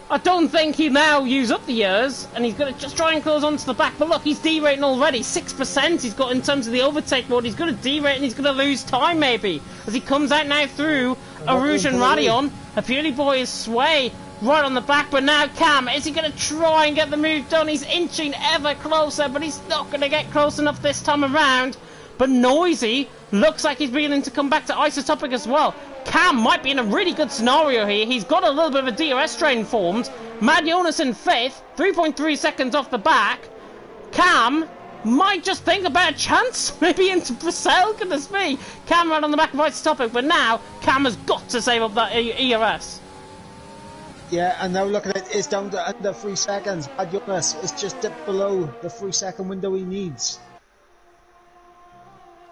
I don't think he'll now use up the ERS, and he's going to just try and close onto the back. But look, he's derating already. 6% he's got in terms of the overtake mode. He's going to derate and he's going to lose time maybe as he comes out now through Arouge and Radion. A Beauty Boy is Sway right on the back, but now Cam, is he going to try and get the move done? He's inching ever closer, but he's not going to get close enough this time around. But Noisy looks like he's beginning to come back to Isotopic as well. Cam might be in a really good scenario here. He's got a little bit of a DRS train formed. Mad Jonas in 5th, 3.3 seconds off the back. Cam might just think about a chance, maybe into Brussels, goodness me. Cam right on the back of Isotopic, but now Cam has got to save up that ERS. Yeah, and now look at it, it's down to under 3 seconds. Mad Jonas is just dipped below the 3 second window he needs.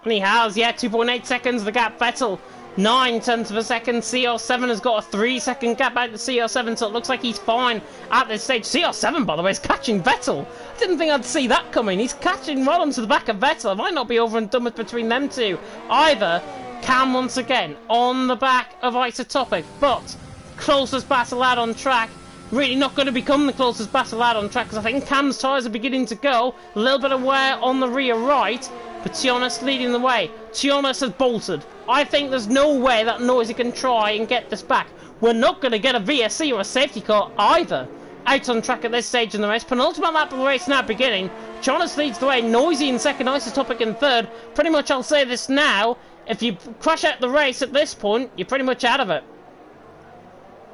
And he has, yeah, 2.8 seconds the gap. Vettel 9 tenths of a second. CR7 has got a 3 second gap out to CR7, so it looks like he's fine at this stage. CR7, by the way, is catching Vettel. I didn't think I'd see that coming. He's catching right onto the back of Vettel. It might not be over and done with between them two either. Cam once again on the back of Isotopic, but closest battle out on track. Really not going to become the closest battle out on track, because I think Cam's tyres are beginning to go. A little bit of wear on the rear right, but Jonas leading the way. Jonas has bolted. I think there's no way that Noisy can try and get this back. We're not going to get a VSC or a safety car either out on track at this stage in the race. Penultimate lap of the race now beginning. Jonas leads the way. Noisy in second, Isotopic in third. Pretty much I'll say this now. If you crash out the race at this point, you're pretty much out of it.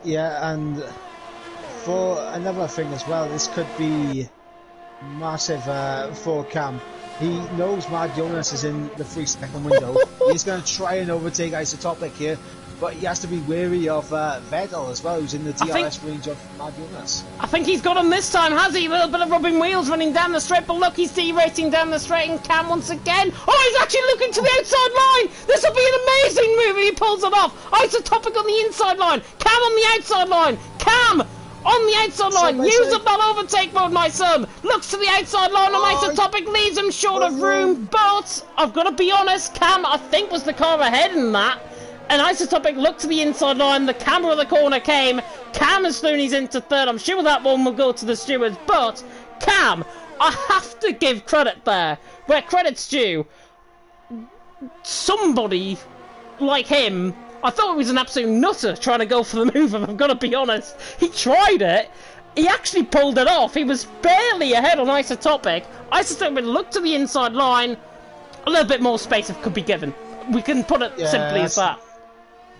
Yeah, and for another thing as well, this could be massive for Cam. He knows Mad Jonas is in the 3-second window. He's going to try and overtake Isotopic here, but he has to be wary of Vettel as well, who's in the DRS range of Mad Jonas. I think he's got him this time, has he? A little bit of rubbing wheels running down the straight, but look, he's derating down the straight, and Cam once again. Oh, he's actually looking to the outside line! This will be an amazing move if he pulls it off! Isotopic on the inside line, Cam on the outside line, Cam! On the outside line, use up that overtake mode, my son. Looks to the outside line, and Isotopic leaves him short of room. But I've got to be honest, Cam, I think, was the car ahead in that. And Isotopic looked to the inside line. The camera of the corner came. Cam and Slooney's into third. I'm sure that one will go to the stewards. But Cam, I have to give credit there where credit's due. Somebody like him. I thought he was an absolute nutter trying to go for the move, and I've got to be honest. He tried it. He actually pulled it off. He was barely ahead on Isotopic. Isotopic looked to the inside line. A little bit more space could be given. We can put it simply as that.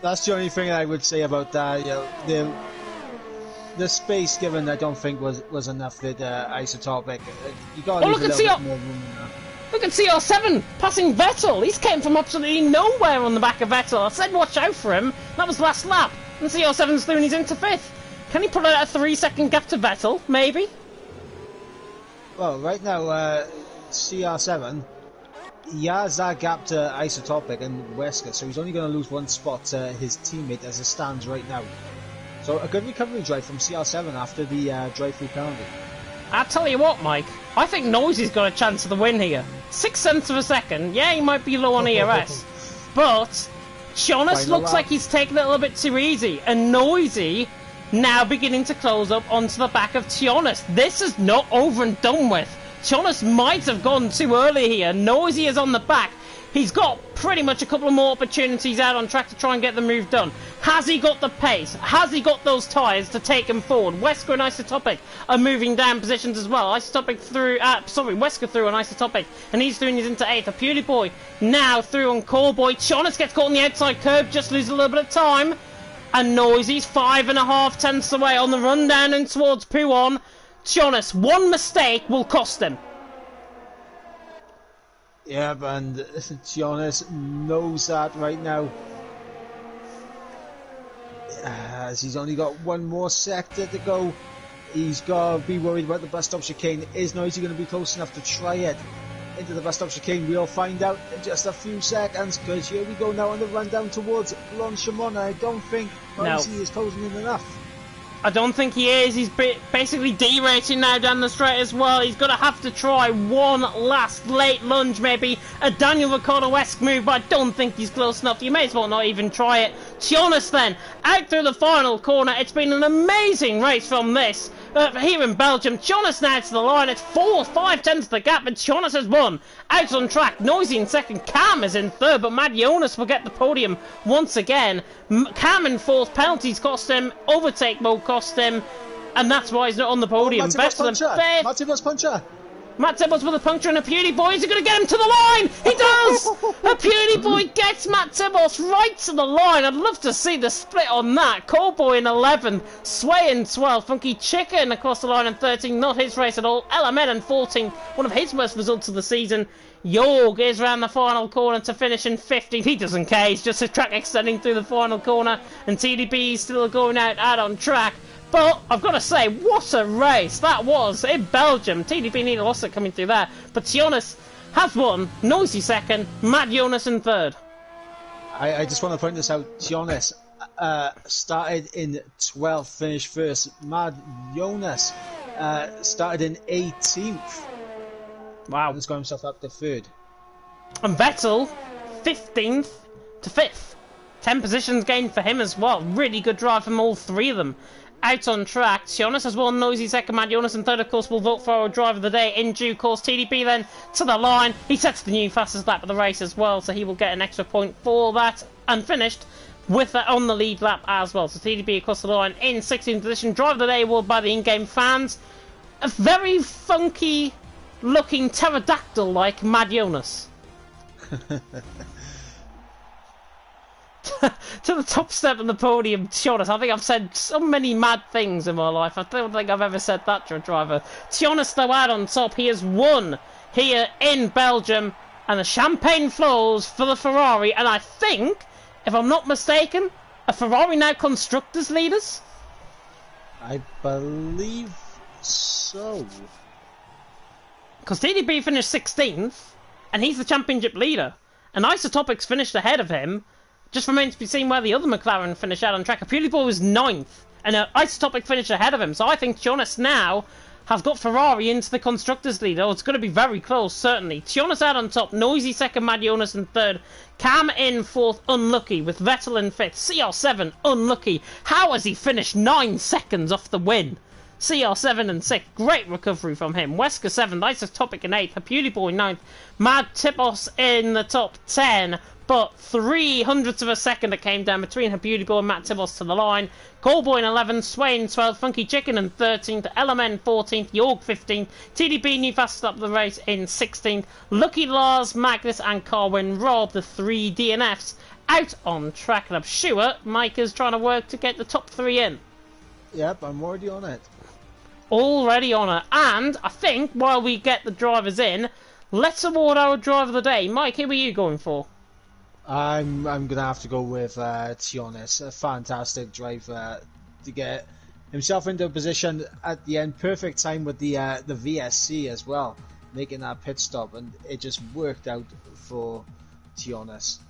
That's the only thing I would say about that. You know, the space given, I don't think was enough with Isotopic. You got to leave a little bit more room in there. Look at CR7 passing Vettel. He's came from absolutely nowhere on the back of Vettel. I said watch out for him. That was last lap. And CR7's doing he's into 5th. Can he put out a 3-second gap to Vettel? Maybe. Well, right now, CR7, he has that gap to Isotopic and Wesker, so he's only going to lose 1 spot to his teammate as it stands right now. So a good recovery drive from CR7 after the drive-through penalty. I'll tell you what, Mike. I think Noisy's got a chance of the win here. 6/10 of a second. Yeah, he might be low on ERS. But Jonas looks like he's taking it a little bit too easy. And Noisy now beginning to close up onto the back of Jonas. This is not over and done with. Jonas might have gone too early here. Noisy is on the back. He's got pretty much a couple of more opportunities out on track to try and get the move done. Has he got the pace? Has he got those tyres to take him forward? Wesker and Isotopic are moving down positions as well. Isotopic through, Wesker through on Isotopic, and he's doing his into 8th. A Beauty Boy now through on Callboy. Jonas gets caught on the outside curb, just loses a little bit of time. And Noisy's 5.5 tenths away on the run down and towards Puon. Jonas, one mistake will cost him. Yeah, and Jonas knows that right now. As he's only got 1 more sector to go, he's got to be worried about the bus stop chicane. Is Noisy going to be close enough to try it into the bus stop chicane? We'll find out in just a few seconds, because here we go now on the run down towards Blanchimont. I don't think Noisy is closing in enough. I don't think he is. He's basically derating now down the straight as well. He's going to have to try one last late lunge, maybe a Daniel Ricciardo-esque move, but I don't think he's close enough. You may as well not even try it. Jonas then, out through the final corner. It's been an amazing race from this. Here in Belgium, Jonas now to the line. It's 4-5 tenths the gap, but Jonas has won. Out on track, Noisy in 2nd, Cam is in 3rd, but Mad Jonas will get the podium once again. Cam in 4th, penalties cost him, overtake mode cost him, and that's why he's not on the podium. Better than 5th. Matt puncher. Matt Tibbles with a puncture and a Beauty Boy. Is he going to get him to the line? He does! A Beauty Boy gets Matt Tibbles right to the line. I'd love to see the split on that. Callboy in 11th, Sway in 12th, Funky Chicken across the line in 13th. Not his race at all. LMN in 14th, one of his worst results of the season. Jorg is round the final corner to finish in 15th. He doesn't care. He's just a track extending through the final corner. And TDB is still going out on track. But I've got to say, what a race that was in Belgium. TDB needed lost it coming through there. But Jonas has won. Noisy 2nd, Matt Jonas in 3rd. I just want to point this out. Jonas started in 12th, finished 1st. Matt Jonas started in 18th. Wow. He's got himself up to 3rd. And Vettel, 15th to 5th. 10 positions gained for him as well. Really good drive from all 3 of them. Out on track, Jonas has won, Noisy 2nd, Matt Jonas and 3rd, of course, will vote for our driver of the day in due course. TDB then to the line. He sets the new fastest lap of the race as well, so he will get an extra point for that. And finished with that on the lead lap as well. So TDB across the line in 16th position. Driver of the day awarded by the in-game fans. A very funky looking pterodactyl like Mad Jonas. to the top step of the podium. To be honest, I think I've said so many mad things in my life. I don't think I've ever said that to a driver. To be honest, though, out on top, he has won here in Belgium, and the champagne flows for the Ferrari. And I think, if I'm not mistaken, are Ferrari now constructors leaders? I believe so. Because TDB finished 16th, and he's the championship leader. And Isotopic's finished ahead of him. Just remains to be seen where the other McLaren finished out on track. Purely was 9th, and Isotopic finished ahead of him. So I think Jonas now has got Ferrari into the constructors lead. Oh, it's going to be very close, certainly. Jonas out on top, Noisy second, Mad Jonas in third, Cam in fourth, unlucky, with Vettel in fifth, CR7 unlucky. How has he finished 9 seconds off the win? CR7 in 6th, great recovery from him. Wesker 7th, Isotopic in 8th, Beauty Boy 9th, Mad Tipos in the top 10, but 300ths of a second it came down between Beauty Boy and Matt Tipos to the line. Callboy in 11th, Swain 12th, Funky Chicken in 13th, LMN 14th, York 15th, TDB new fastest up the race in 16th, Lucky Lars, Magnus and Carwin Rob, the 3 DNFs, out on track. And I'm sure Mike is trying to work to get the top 3 in. Yep, I'm already on it. Already on it. And I think while we get the drivers in, let's award our driver of the day. Mike, who are you going for? I'm gonna have to go with Tionis. A fantastic driver to get himself into a position at the end. Perfect time with the VSC as well, making that pit stop, and it just worked out for Tionis.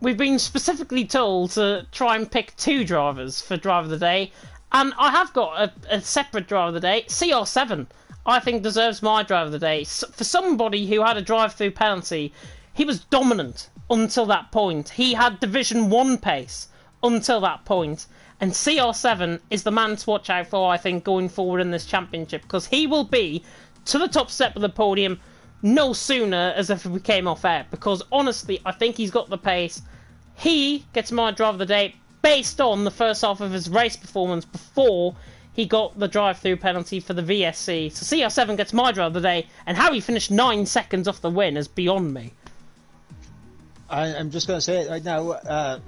We've been specifically told to try and pick 2 drivers for driver of the day. And I have got a separate driver of the day. CR7, I think, deserves my driver of the day. For somebody who had a drive-through penalty, he was dominant until that point. He had Division 1 pace until that point. And CR7 is the man to watch out for, I think, going forward in this championship. Because he will be to the top step of the podium no sooner as if we came off air. Because, honestly, I think he's got the pace. He gets my driver of the day based on the first half of his race performance before he got the drive-through penalty for the VSC. So CR7 gets my driver of the day, and how he finished 9 seconds off the win is beyond me. I'm just going to say it right now.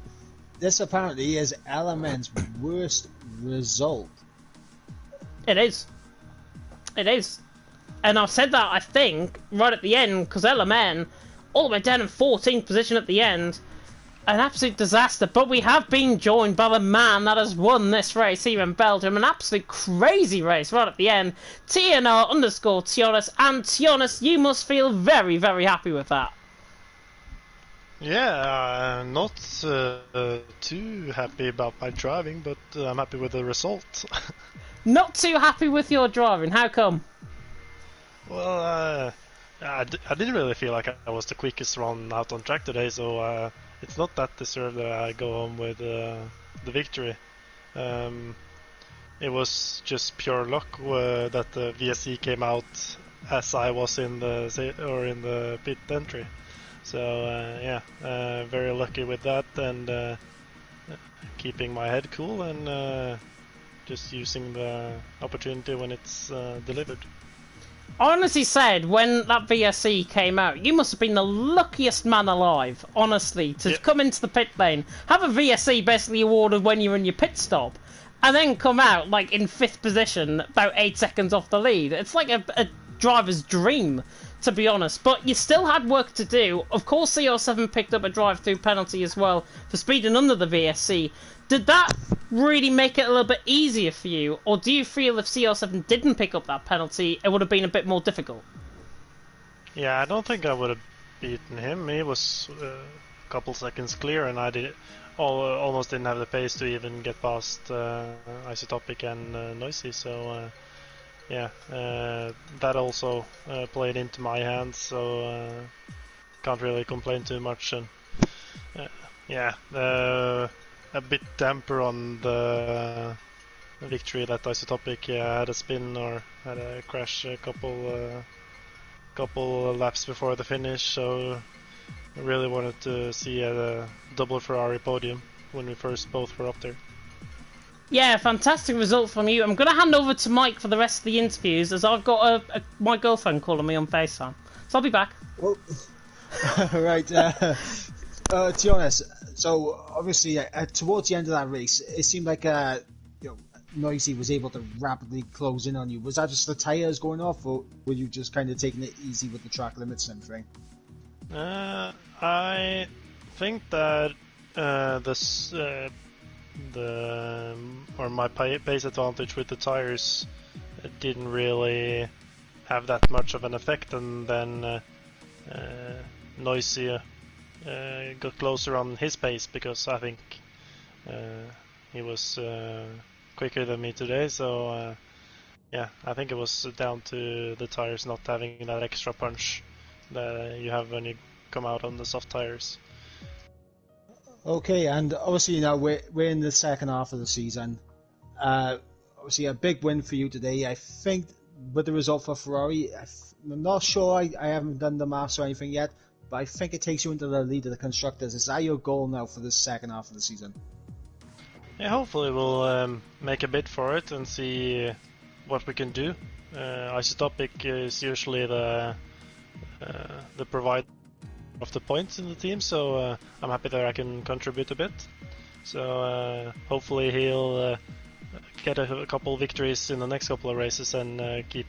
This apparently is LMN's worst result. It is. It is. And I've said that, I think, right at the end, because LMN, all the way down in 14th position at the end, an absolute disaster, but we have been joined by the man that has won this race here in Belgium. An absolute crazy race right at the end. TNR_Tionis, and Tionis, you must feel very, very happy with that. Yeah, not too happy about my driving, but I'm happy with the result. Not too happy with your driving, how come? Well, I didn't really feel like I was the quickest run out on track today, so it's not that deserved that I go home with the victory. It was just pure luck that the VSC came out as I was in the pit entry. So yeah, very lucky with that, and keeping my head cool and just using the opportunity when it's delivered. I honestly said, when that VSC came out, you must have been the luckiest man alive, honestly, to come into the pit lane, have a VSC basically awarded when you're in your pit stop, and then come out, like, in 5th position, about 8 seconds off the lead. It's like a driver's dream, to be honest, but you still had work to do. Of course, CR7 picked up a drive-through penalty as well for speeding under the VSC. Did that really make it a little bit easier for you, or do you feel if CR7 didn't pick up that penalty, it would have been a bit more difficult? Yeah, I don't think I would have beaten him. He was a couple seconds clear, and I almost didn't have the pace to even get past Isotopic and Noisy, so yeah, that also played into my hands, so can't really complain too much. And yeah, a bit damper on the victory that Isotopic had a spin or had a crash a couple laps before the finish, so I really wanted to see a double Ferrari podium when we first both were up there. Yeah, fantastic result from you. I'm going to hand over to Mike for the rest of the interviews, as I've got my girlfriend calling me on FaceTime. So I'll be back. Oh. Right, to be honest, So obviously, towards the end of that race, it seemed like Noisy was able to rapidly close in on you. Was that just the tires going off, or were you just kind of taking it easy with the track limits and everything? I think that my pace advantage with the tires didn't really have that much of an effect, and then Noisy got closer on his pace because I think he was quicker than me today. So yeah, I think it was down to the tires not having that extra punch that you have when you come out on the soft tires. Okay, and obviously now we're in the second half of the season. Obviously a big win for you today. I think with the result for Ferrari, I'm not sure, I haven't done the maths or anything yet, but I think it takes you into the lead of the constructors. Is that your goal now for the second half of the season? Yeah, hopefully we'll make a bid for it and see what we can do. Isotopic is usually the provider of the points in the team, so I'm happy that I can contribute a bit. So hopefully he'll get a couple victories in the next couple of races and keep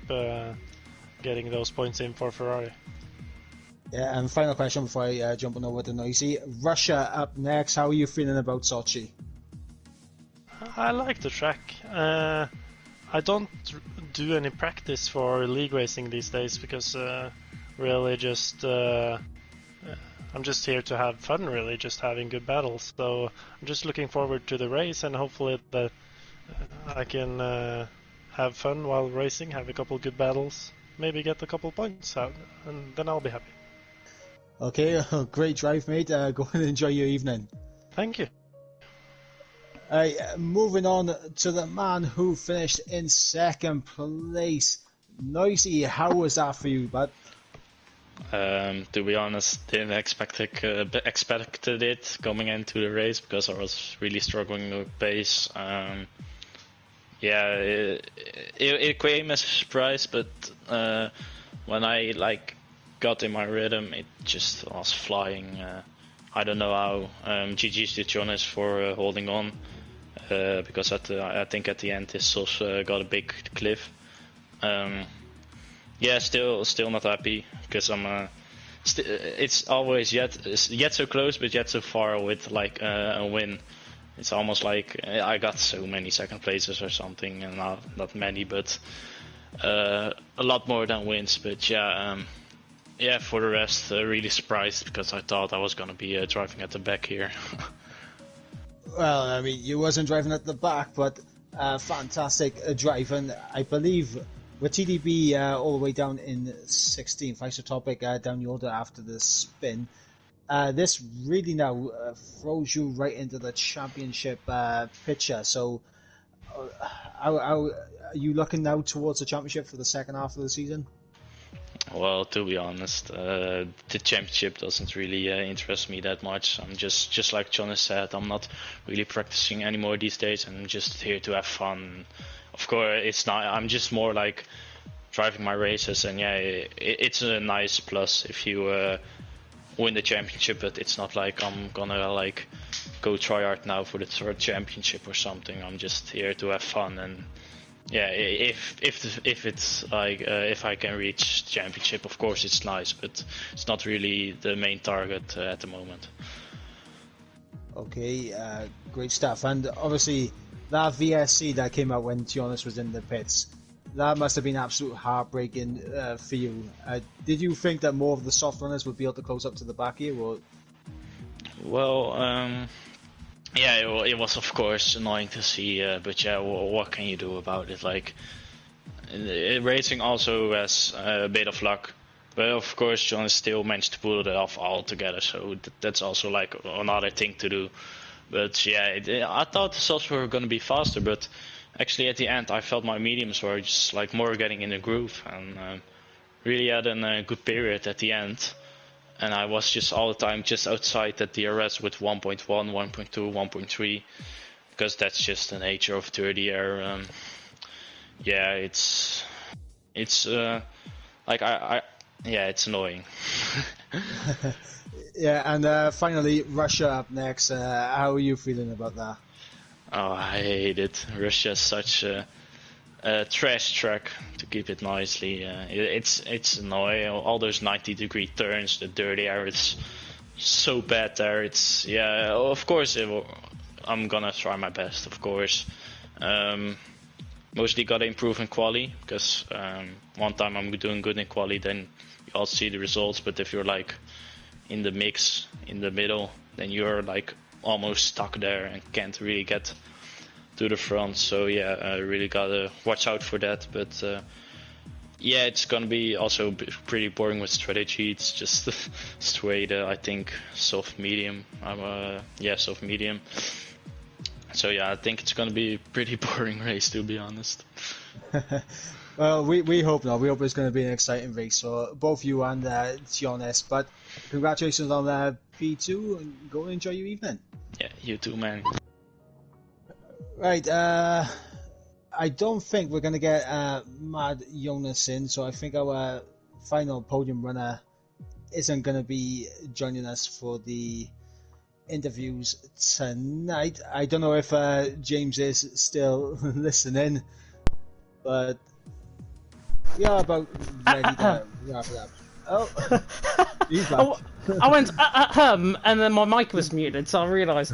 getting those points in for Ferrari. Yeah, and final question before I jump on over to Noisy. Russia up next. How are you feeling about Sochi? I like the track. I don't do any practice for league racing these days because really just I'm just here to have fun, really, just having good battles. So I'm just looking forward to the race, and hopefully that I can have fun while racing, have a couple good battles, maybe get a couple points out, and then I'll be happy. Okay, great drive, mate. Go and enjoy your evening. Thank you. Moving on to the man who finished in second place. Noisy, how was that for you, bud? To be honest, didn't expected it coming into the race because I was really struggling with pace. Yeah, it came as a surprise, but when I got in my rhythm, it just was flying. I don't know how. GG's to Jonas for holding on, because I think at the end this also got a big cliff. Yeah, still not happy because I'm. It's always yet so close, but yet so far with a win. It's almost like I got so many second places or something, and not many, but a lot more than wins. But yeah, yeah. For the rest, really surprised because I thought I was gonna be driving at the back here. Well, I mean, you wasn't driving at the back, but fantastic driving. I believe with TDB all the way down in 16th, Isotopic down the order after the spin. This really now throws you right into the championship picture. So, how are you looking now towards the championship for the second half of the season? Well, to be honest, the championship doesn't really interest me that much. I'm just like Jonas said, I'm not really practicing anymore these days. I'm just here to have fun. Of course, it's not. I'm just more like driving my races, and yeah, it's a nice plus if you win the championship. But it's not like I'm gonna go try hard now for the third championship or something. I'm just here to have fun, and yeah, if it's if I can reach championship, of course it's nice, but it's not really the main target at the moment. Okay, great stuff. And obviously, that VSC that came out when Tionis was in the pits, that must have been absolute heartbreaking for you. Did you think that more of the soft runners would be able to close up to the back here? Or? Well, yeah, it was of course annoying to see, but yeah, what can you do about it? Racing also has a bit of luck, but of course John still managed to pull it off altogether, so that's also another thing to do. But yeah, I thought the softs were going to be faster, but actually at the end I felt my mediums were just more getting in the groove, and really had a good period at the end. And I was just all the time just outside the DRS with 1.1, 1.2, 1.3, because that's just the nature of third year. Yeah, it's yeah, it's annoying. Yeah, and finally, Russia up next. How are you feeling about that? Oh, I hate it. Russia's such a trash track, to keep it nicely. It's annoying. All those 90-degree turns, the dirty air, it's so bad there. It's of course I'm gonna try my best, of course. Mostly gotta improve in quali, because one time I'm doing good in quali, then you all see the results. But if you're like in the mix, in the middle, then you're like almost stuck there and can't really get to the front. So yeah, I really gotta watch out for that. But yeah, it's gonna be also pretty boring with strategy. It's just straight, I think, soft medium. Soft medium. So yeah, I think it's gonna be a pretty boring race, to be honest. Well, we hope not. We hope it's going to be an exciting race for both you and Tiones. But congratulations on P2, and go and enjoy your evening. Yeah, you too, man. Right, I don't think we're going to get Mad Jonas in, so I think our final podium runner isn't going to be joining us for the interviews tonight. I don't know if James is still listening, but we are about ready to wrap it up. Oh, he's back. I went and then my mic was muted, so I realised.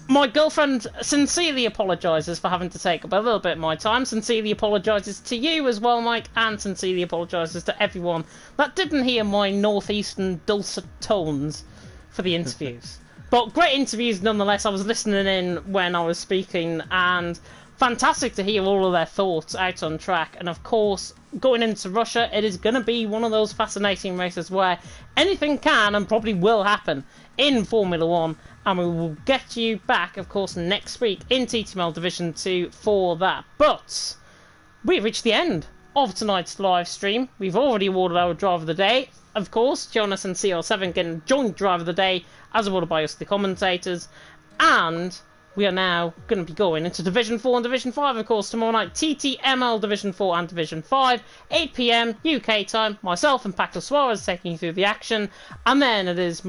My girlfriend sincerely apologises for having to take up a little bit of my time. Sincerely apologises to you as well, Mike, and sincerely apologises to everyone that didn't hear my northeastern dulcet tones for the interviews. But great interviews nonetheless. I was listening in when I was speaking, and fantastic to hear all of their thoughts out on track. And of course, going into Russia, it is going to be one of those fascinating races where anything can and probably will happen in Formula 1. And we will get you back, of course, next week in TTML Division 2 for that. But we've reached the end of tonight's live stream. We've already awarded our Driver of the Day. Of course, Jonas and CR7 getting joint Driver of the Day, as awarded by us, the commentators. And we are now going to be going into Division 4 and Division 5, of course, tomorrow night. TTML Division 4 and Division 5, 8 PM UK time. Myself and Paco Suarez taking you through the action. And then it is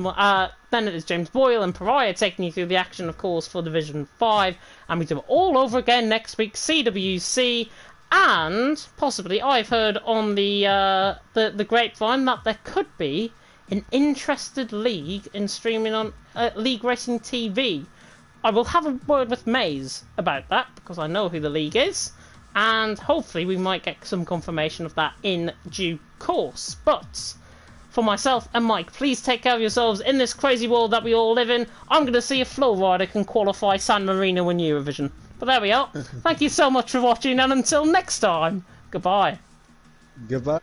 James Boyle and Pariah taking you through the action, of course, for Division 5. And we do it all over again next week, CWC. And possibly, I've heard on the grapevine that there could be an interested league in streaming on League Racing TV. I will have a word with Maze about that, because I know who the league is, and hopefully we might get some confirmation of that in due course. But for myself and Mike, please take care of yourselves in this crazy world that we all live in. I'm going to see if Flow Rider can qualify San Marino in Eurovision. But there we are. Thank you so much for watching, and until next time, goodbye. Goodbye.